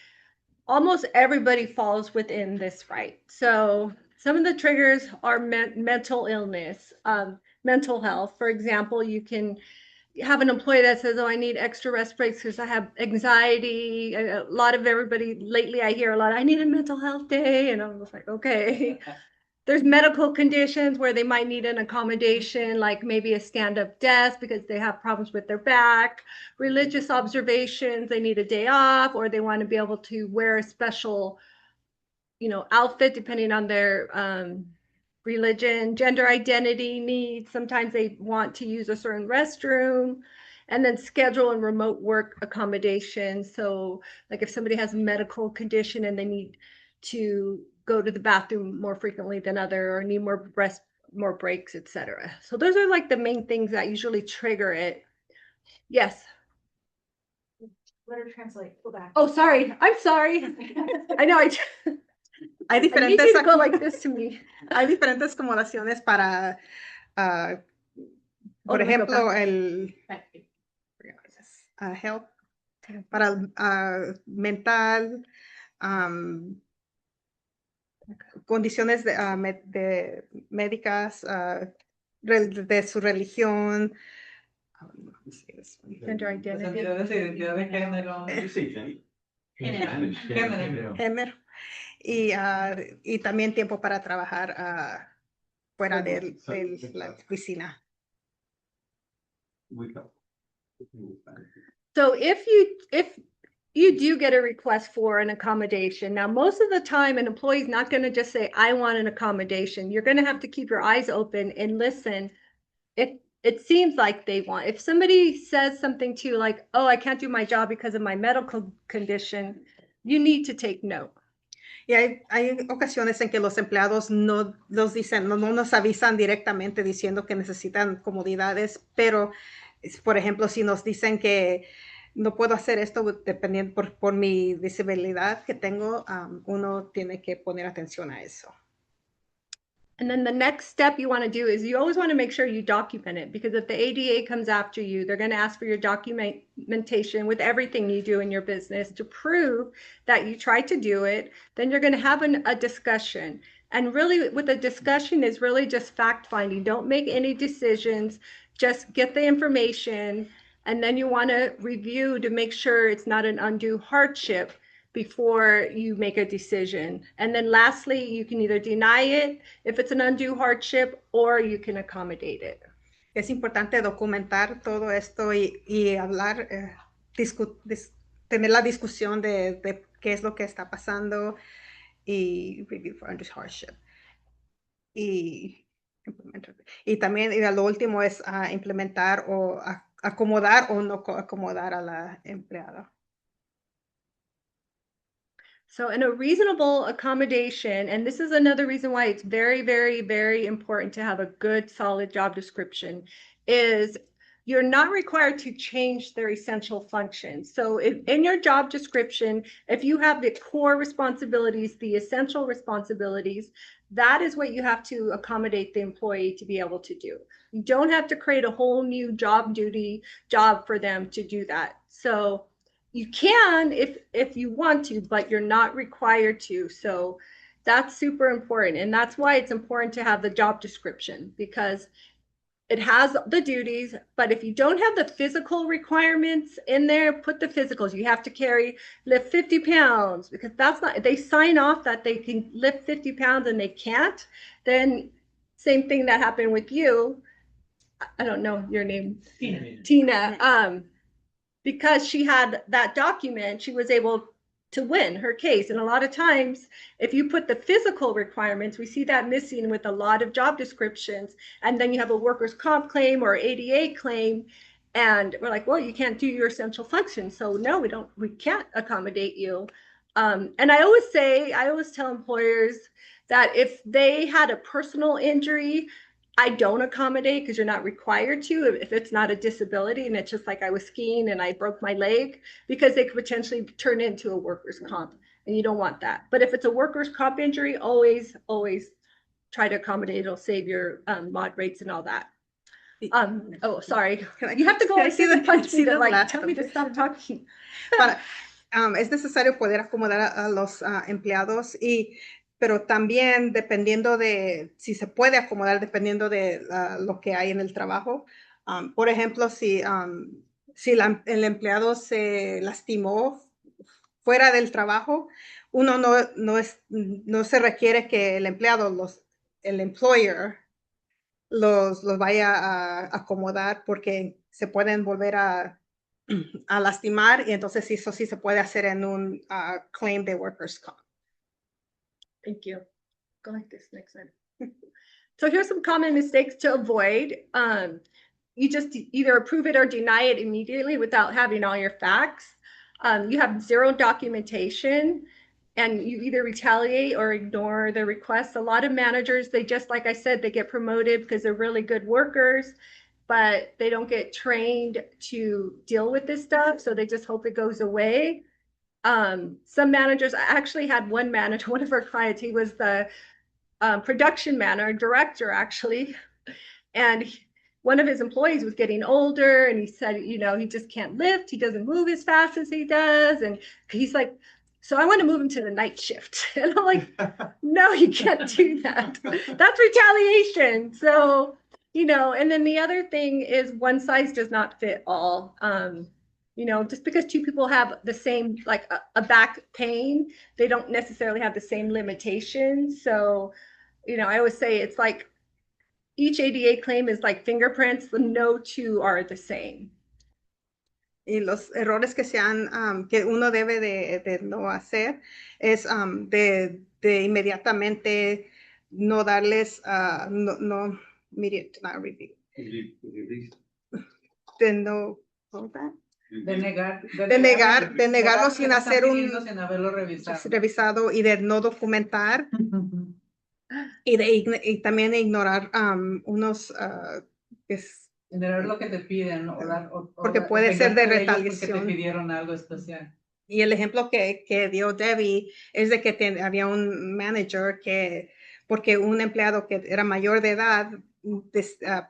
almost everybody falls within this right. So some of the triggers are mental illness, mental health. For example, you can have an employee that says, oh, I need extra rest breaks because I have anxiety. A lot of everybody lately, I hear a lot, I need a mental health day. And I'm just like, okay. There's medical conditions where they might need an accommodation, like maybe a stand-up desk because they have problems with their back. Religious observations, they need a day off, or they want to be able to wear a special, outfit depending on their religion. Gender identity needs, sometimes they want to use a certain restroom. And then schedule and remote work accommodations. So like if somebody has a medical condition and they need to go to the bathroom more frequently than other, or need more breaks, etc. So those are like the main things that usually trigger it. Yes. Let her translate. Go back. Oh, sorry. I'm sorry. I know. Hay diferentes, I need you to go like this to me. Hay diferentes acomodaciones para, por ejemplo, el health, para mental, condiciones de médicas, de su religión, gender identity, Identidad de género. género, y también tiempo para trabajar fuera de la oficina. So if you do get a request for an accommodation, now most of the time an employee is not going to just say, I want an accommodation. You're going to have to keep your eyes open and listen. It seems like they want, if somebody says something to you like, oh, I can't do my job because of my medical condition, you need to take note. Y hay ocasiones en que los empleados no nos avisan directamente diciendo que necesitan comodidades, pero, por ejemplo, si nos dicen que no puedo hacer esto dependiendo por mi disabilidad que tengo, uno tiene que poner atención a eso. And then the next step you want to do is you always want to make sure you document it, because if the ADA comes after you, they're going to ask for your documentation with everything you do in your business to prove that you tried to do it. Then you're going to have a discussion. And really with a discussion is really just fact finding. Don't make any decisions, just get the information. And then you want to review to make sure it's not an undue hardship before you make a decision. And then lastly, you can either deny it if it's an undue hardship, or you can accommodate it. Es importante documentar todo esto y hablar, tener la discusión de qué es lo que está pasando, y review for undue hardship. Y también, y lo último es implementar o acomodar o no acomodar a la empleada. So in a reasonable accommodation, and this is another reason why it's very, very, very important to have a good, solid job description, is you're not required to change their essential functions. So if in your job description, if you have the core responsibilities, the essential responsibilities, that is what you have to accommodate the employee to be able to do. You don't have to create a whole new job for them to do that. So you can if you want to, but you're not required to. So that's super important. And that's why it's important to have the job description, because it has the duties, but if you don't have the physical requirements in there, put the physicals. You have to lift 50 pounds, because that's not, they sign off that they can lift 50 pounds and they can't. Then same thing that happened with you. I don't know your name. Tina. Because she had that document, she was able to win her case. And a lot of times, if you put the physical requirements, we see that missing with a lot of job descriptions. And then you have a workers' comp claim or ADA claim. And we're like, well, you can't do your essential functions. So no, we can't accommodate you. And I always tell employers that if they had a personal injury, I don't accommodate, because you're not required to if it's not a disability and it's just like I was skiing and I broke my leg, because they could potentially turn into a workers' comp, and you don't want that. But if it's a workers' comp injury, always try to accommodate. It'll save your mod rates and all that. Oh, sorry. You have to go and see the punch me to like tell me to stop talking. Es necesario poder acomodar a los empleados, pero también dependiendo de si se puede acomodar, dependiendo de lo que hay en el trabajo. Por ejemplo, si el empleado se lastimó fuera del trabajo, uno no se requiere que el empleado, el employer, los vaya a acomodar, porque se pueden volver a lastimar, y entonces eso sí se puede hacer en un claim de workers' comp. Thank you. Go like this next time. So here's some common mistakes to avoid. You just either approve it or deny it immediately without having all your facts. You have zero documentation, and you either retaliate or ignore the request. A lot of managers, they just, like I said, they get promoted because they're really good workers, but they don't get trained to deal with this stuff. So they just hope it goes away. Some managers, I actually had one manager, one of our clients, he was the production manager, director actually, and one of his employees was getting older, and he said, he just can't lift, he doesn't move as fast as he does, and he's like, so I want to move him to the night shift. And I'm like, no, you can't do that. That's retaliation. So, and then the other thing is one size does not fit all. Just because two people have the same, like a back pain, they don't necessarily have the same limitations. So, I always say it's like each ADA claim is like fingerprints. No two are the same. Y los errores que que uno debe de no hacer es de inmediatamente no darles, no immediate, not review. De no, De negarlo sin hacer sin haberlo revisado, y de no documentar, y también ignorar ignorar lo que te piden, porque puede ser de retaliación. Porque te pidieron algo especial. Y el ejemplo que dio Debbie es de que había un manager porque un empleado que era mayor de edad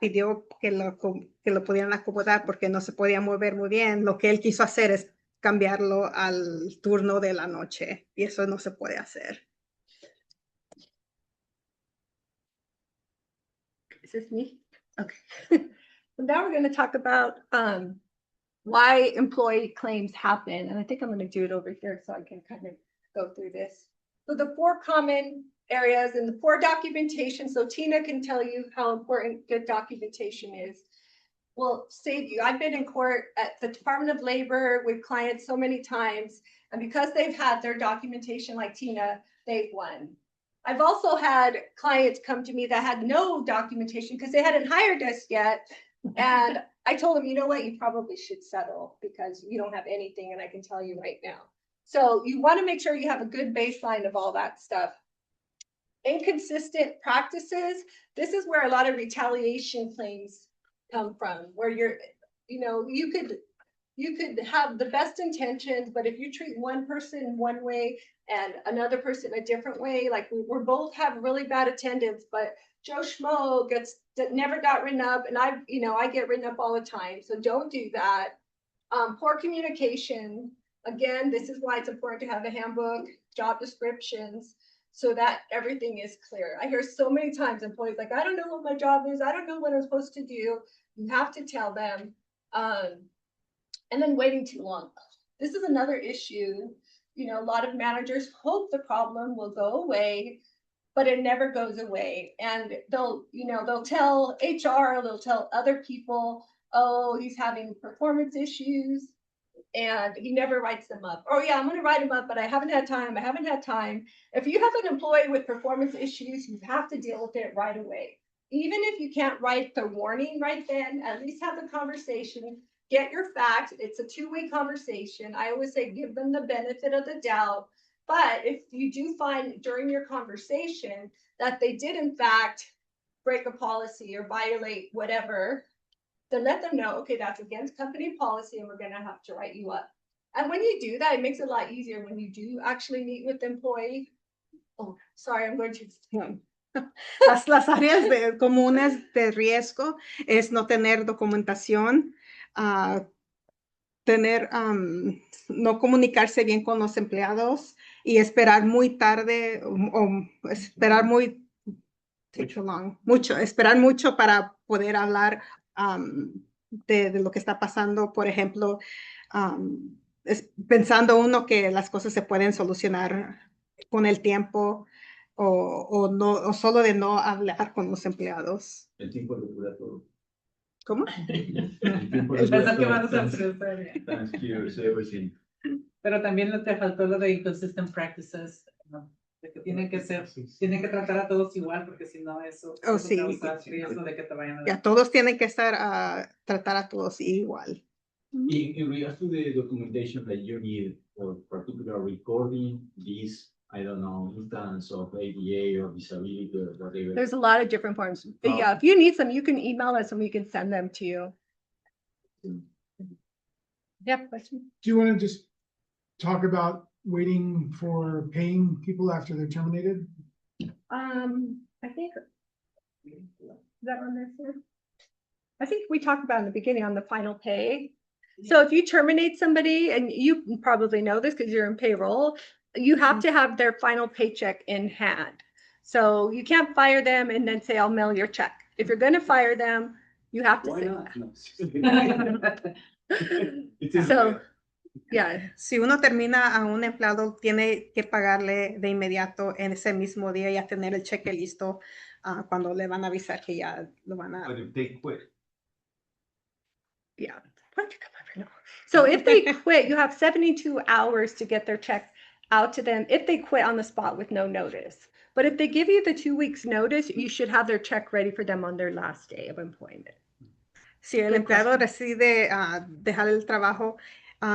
pidió que lo pudieran acomodar porque no se podía mover muy bien. Lo que él quiso hacer es cambiarlo al turno de la noche, y eso no se puede hacer. Is this me? Okay. So now we're going to talk about why employee claims happen. And I think I'm going to do it over here so I can kind of go through this. So the 4 common areas and the 4 documentation. So Tina can tell you how important good documentation is. Will save you. I've been in court at the Department of Labor with clients so many times, and because they've had their documentation like Tina, they've won. I've also had clients come to me that had no documentation because they hadn't hired us yet. And I told them, you know what, you probably should settle because you don't have anything, and I can tell you right now. So you want to make sure you have a good baseline of all that stuff. Inconsistent practices. This is where a lot of retaliation claims come from, where you know, you could have the best intentions, but if you treat one person one way and another person a different way, like we're both have really bad attendance, but Joe Schmo never got written up, and I get written up all the time. So don't do that. Poor communication. Again, this is why it's important to have a handbook, job descriptions, so that everything is clear. I hear so many times employees like, I don't know what my job is. I don't know what I'm supposed to do. You have to tell them. And then waiting too long. This is another issue. You know, a lot of managers hope the problem will go away, but it never goes away. And they'll tell HR, they'll tell other people, oh, he's having performance issues, and he never writes them up. Oh yeah, I'm gonna write them up, but I haven't had time. If you have an employee with performance issues, you have to deal with it right away. Even if you can't write the warning right then, at least have the conversation, get your facts. It's a two-way conversation. I always say give them the benefit of the doubt. But if you do find during your conversation that they did in fact break a policy or violate whatever, then let them know, okay, that's against company policy and we're gonna have to write you up. And when you do that, it makes it a lot easier when you do actually meet with the employee. Oh, sorry, I'm going to... Las áreas comunes de riesgo es no tener documentación, no comunicarse bien con los empleados y esperar muy tarde o esperar esperar mucho para poder hablar de lo que está pasando. Por ejemplo, pensando uno que las cosas se pueden solucionar con el tiempo o solo de no hablar con los empleados. El tiempo lo cura todo. ¿Cómo? El tiempo lo Pensó cura que todo. vamos a hacer. Thanks, cures everything. Pero también no te faltó lo de inconsistent practices, ¿no? De que tienen que tratar a todos igual, porque si no eso Sí. causa riesgo de que te vayan a Ya todos tienen que tratar a todos igual. In regards to the documentation that you need for particular recording, this, I don't know, instance of ADA or disability or whatever. There's a lot of different forms. But yeah, if you need some, you can email us and we can send them to you. Yeah, question? Do you want to just talk about waiting for paying people after they're terminated? I think, is that on there, sir? I think we talked about in the beginning on the final pay. So if you terminate somebody, and you probably know this because you're in payroll, you have to have their final paycheck in hand. So you can't fire them and then say, I'll mail your check. If you're going to fire them, you have to Why say not? that. So, yeah. Si uno termina a un empleado, tiene que pagarle de inmediato en ese mismo día y a tener el cheque listo cuando le van a avisar que ya lo van a... But if they quit. Yeah. Why don't you come over now? So if they quit, you have 72 hours to get their check out to them if they quit on the spot with no notice. But if they give you the 2 weeks notice, you should have their check ready for them on their last day of employment. Si el empleado decide dejar el trabajo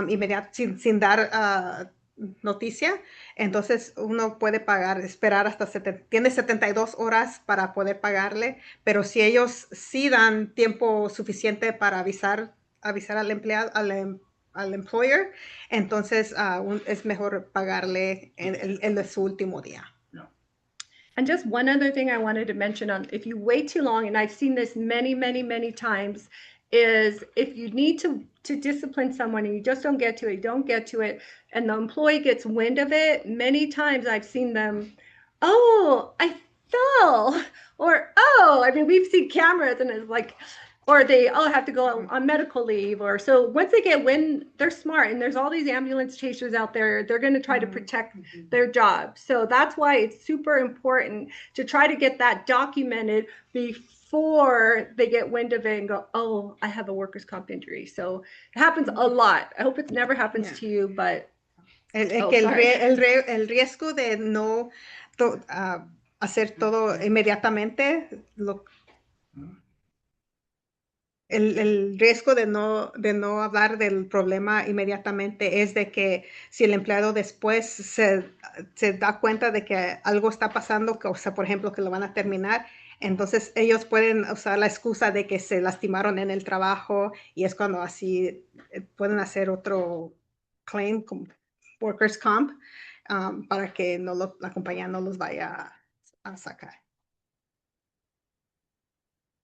inmediato sin dar noticia, entonces uno puede esperar hasta tiene 72 horas para poder pagarle, pero si ellos sí dan tiempo suficiente para avisar al empleado, al employer, entonces es mejor pagarle en su último día. And just one other thing I wanted to mention on, if you wait too long, and I've seen this many, many, many times, is if you need to discipline someone and you just don't get to it, and the employee gets wind of it, many times I've seen them, oh, I fell, or, oh, I mean, we've seen cameras and it's like, or they have to go on medical leave, or so once they get wind, they're smart, and there's all these ambulance chasers out there, they're going to try to protect their job. So that's why it's super important to try to get that documented before they get wind of it and go, oh, I have a workers' comp injury. So it happens a lot. I hope it never happens to you, but El riesgo de no hacer todo inmediatamente, el riesgo de no hablar del problema inmediatamente es de que si el empleado después se da cuenta de que algo está pasando, que, o sea, por ejemplo, que lo van a terminar, Entonces ellos pueden usar la excusa de que se lastimaron en el trabajo y es cuando así pueden hacer otro claim como workers comp para que la compañía no los vaya a sacar.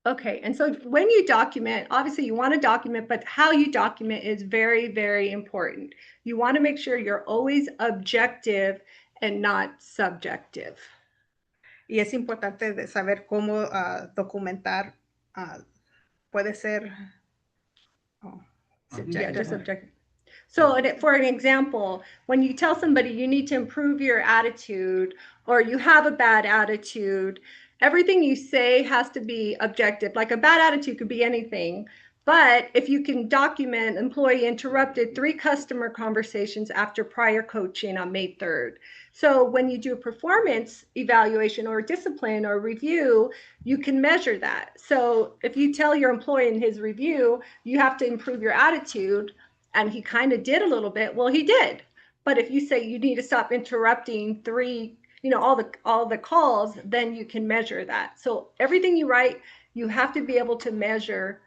Okay, and so when you document, obviously you want to document, but how you document is very, very important. You want to make sure you're always objective and not subjective. Y es importante de saber cómo documentar. Puede ser Yeah, just subjective. So for an example, when you tell somebody you need to improve your attitude or you have a bad attitude, everything you say has to be objective. Like a bad attitude could be anything. But if you can document employee interrupted 3 customer conversations after prior coaching on May 3rd. So when you do a performance evaluation or discipline or review, you can measure that. So if you tell your employee in his review, you have to improve your attitude, and he kind of did a little bit, well, he did. But if you say you need to stop interrupting 3, all the calls, then you can measure that. So everything you write, you have to be able to measure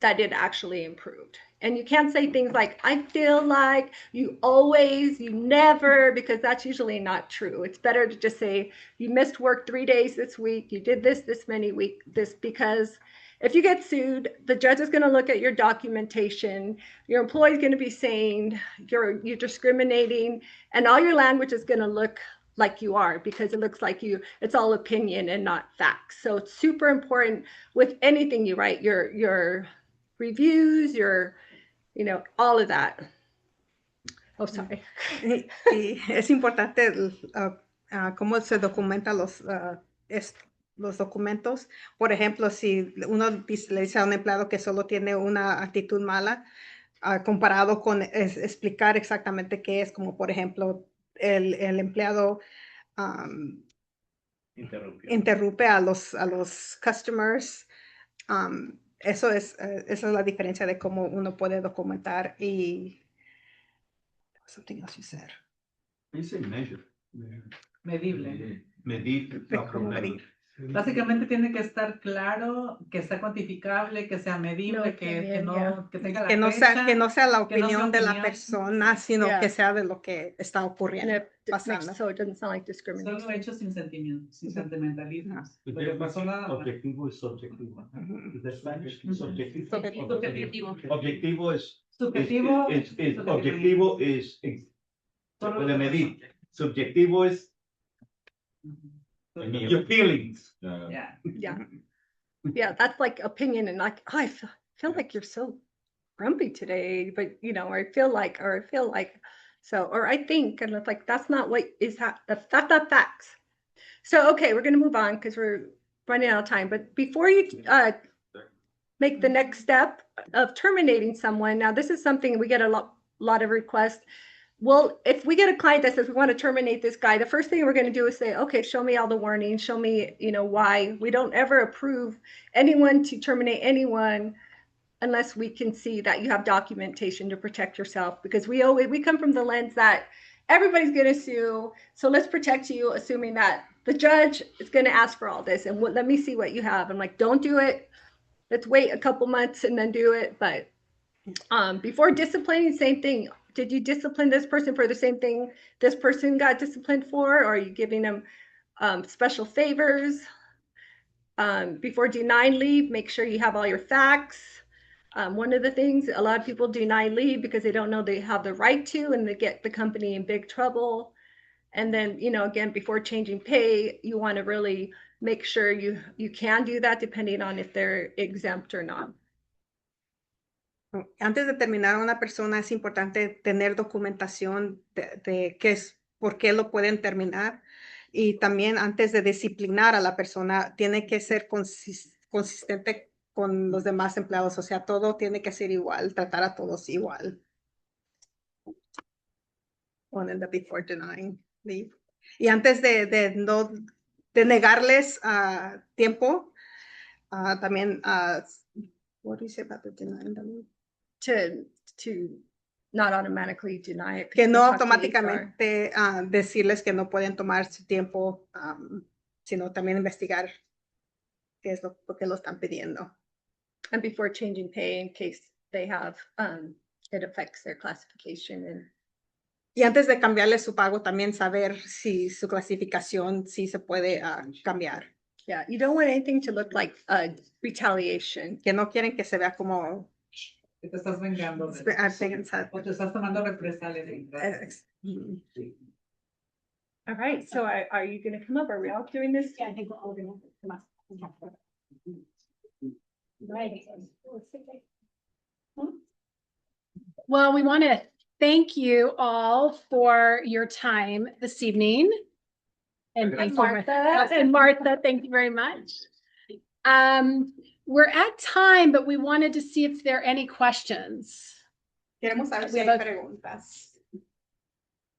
that it actually improved. And you can't say things like, I feel like, you always, you never, because that's usually not true. It's better to just say, you missed work 3 days this week, you did this many weeks, because if you get sued, the judge is going to look at your documentation, your employee is going to be saying you're discriminating, and all your language is going to look like you are, because it looks like it's all opinion and not facts. So it's super important with anything you write, your reviews, all of that. Oh, sorry. Y es importante cómo se documentan los documentos. Por ejemplo, si uno le dice a un empleado que solo tiene una actitud mala, comparado con explicar exactamente qué es, como por ejemplo, el empleado interrumpe a los customers. Esa es la diferencia de cómo uno puede documentar. Y something else you said. You say measure. Medible. Medir. ¿Cómo medir? Básicamente tiene que estar claro, que sea cuantificable, que sea medible, que tenga la fecha, que no sea la que no sea opinión de la opinión. persona, sino Yeah. que sea de lo que está ocurriendo, pasando. So it doesn't sound like discrimination. Solo hecho sin sentimientos, sin sentimentalismos. The Lo que difference pasó nada más. objetivo y subjetivo. Is that Spanish? Subjetivo. Subjetivo. Objetivo es Subjetivo. objetivo es se puede medir. Subjetivo es your feelings. Yeah. Yeah, that's like opinion, and like, oh, I feel like you're so grumpy today, but or I feel like, so, or I think, and it's like, that's not what is that's not facts. So, okay, we're going to move on because we're running out of time. But before you make the next step of terminating someone, now this is something we get a lot of requests. Well, if we get a client that says we want to terminate this guy, the first thing we're going to do is say, okay, show me all the warnings, show me, why. We don't ever approve anyone to terminate anyone unless we can see that you have documentation to protect yourself, because we come from the lens that everybody's going to sue. So let's protect you, assuming that the judge is going to ask for all this. And let me see what you have. I'm like, don't do it. Let's wait a couple months and then do it. But before disciplining, same thing. Did you discipline this person for the same thing this person got disciplined for? Or are you giving them special favors? Before denying leave, make sure you have all your facts. One of the things, a lot of people deny leave because they don't know they have the right to, and they get the company in big trouble. And then, again, before changing pay, you want to really make sure you can do that depending on if they're exempt or not. Antes de terminar una persona es importante tener documentación de qué es, por qué lo pueden terminar. Y también antes de disciplinar a la persona, tiene que ser consistente con los demás empleados. O sea, todo tiene que ser igual, tratar a todos igual. One and before denying leave. Y antes de negarles tiempo, también, what do you say about the denying them? To not automatically deny it. Que no automáticamente decirles que no pueden tomar su tiempo, sino también investigar. qué es por qué lo están pidiendo. And before changing pay in case they have, it affects their classification and. Y antes de cambiarle su pago, también saber si su clasificación sí se puede cambiar. Yeah, you don't want anything to look like retaliation. Que no quieren que se vea como Que te estás vengando. o te estás tomando represalias. All right, so are you gonna come up? Are we all doing this? Yeah, I think we're all gonna come up. Right. Well, we want to thank you all for your time this evening. And thank you, Martha. And Martha, thank you very much. We're at time, but we wanted to see if there are any questions. Queremos saber si We hay have a- preguntas.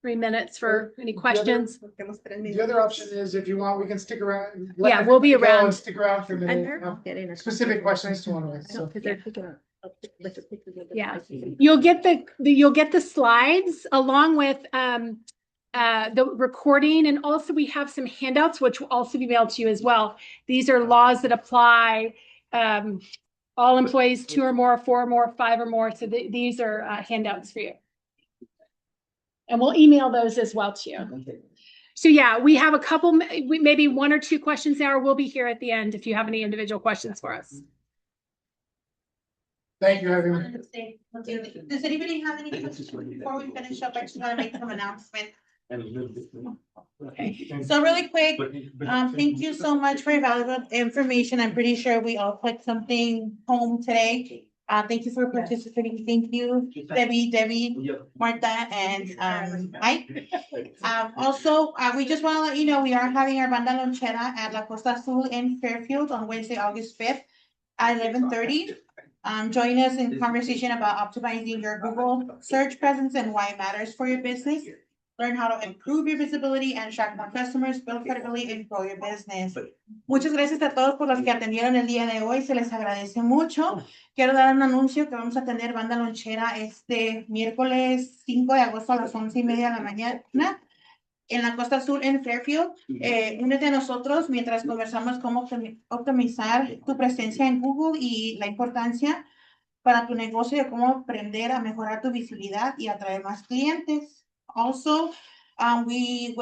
3 minutes for any questions. Tenemos 3 The other option is if you want, we can stick around. Yeah, we'll be Go and around. Stick around for a And minute. they're all getting a. Specific questions to one of us, so. Because they're taking a with the pictures of the Yeah. license. You'll get the slides along with the recording, and also we have some handouts which will also be mailed to you as well. These are laws that apply all employees, 2 or more, 4 or more, 5 or more. So these are handouts for you. And we'll email those as well to you. So yeah, we have a couple, maybe 1 or 2 questions now, or we'll be here at the end if you have any individual questions for us. Thank you, everyone. Does anybody have any questions before we finish up? I just want to make some announcements. So really quick, thank you so much for your valuable information. I'm pretty sure we all took something home today. Thank you for participating. Thank you, Debbie, Martha, and Mike. Also, we just want to let you know we are having our Banda Lonchera at La Costa Azul in Fairfield on Wednesday, August 5th at 11:30. Join us in conversation about optimizing your Google search presence and why it matters for your business. Learn how to improve your visibility and attract more customers, build credibility, and grow your business. Muchas gracias a todos por los que atendieron el día de hoy. Se les agradece mucho. Quiero dar un anuncio que vamos a tener Banda Lonchera este miércoles 5 de agosto a las 11:30 de la mañana en la Costa Azul en Fairfield. Únete a nosotros mientras conversamos cómo optimizar tu presencia en Google y la importancia para tu negocio de cómo aprender a mejorar tu visibilidad y atraer más clientes. Also, we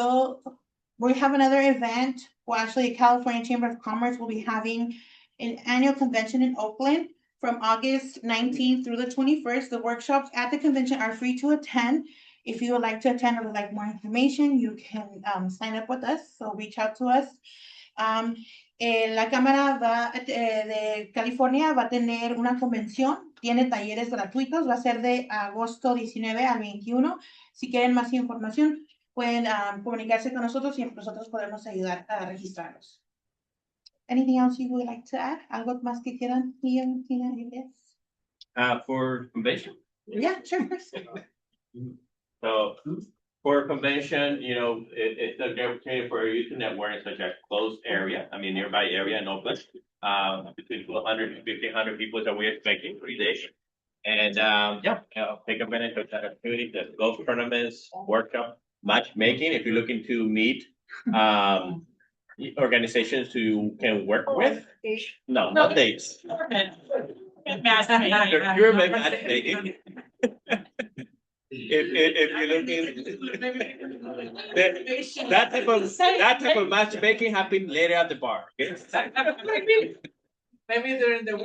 have another event. Well, actually, the California Chamber of Commerce will be having an annual convention in Oakland from August 19th through the 21st. The workshops at the convention are free to attend. If you would like to attend or would like more information, you can sign up with us. So reach out to us. La Cámara de California va a tener una convención, tiene talleres gratuitos, va a ser de agosto 19 al 21. Si quieren más información, pueden comunicarse con nosotros y nosotros podemos ayudar a registrarlos. Anything else you would like to add? ¿Algo más que quieran? For convention. Yeah, sure. So for convention, it's a great opportunity for you to network in such a close area, nearby area in Oakland. Between 200 to 1,500 people that we're expecting 3 days. And take advantage of that opportunity, the golf tournaments, workshop, matchmaking, if you're looking to meet organizations who can work with. No, not dates. Procurement matchmaking. If you're looking, that type of matchmaking happens later at the bar. Okay? Maybe during the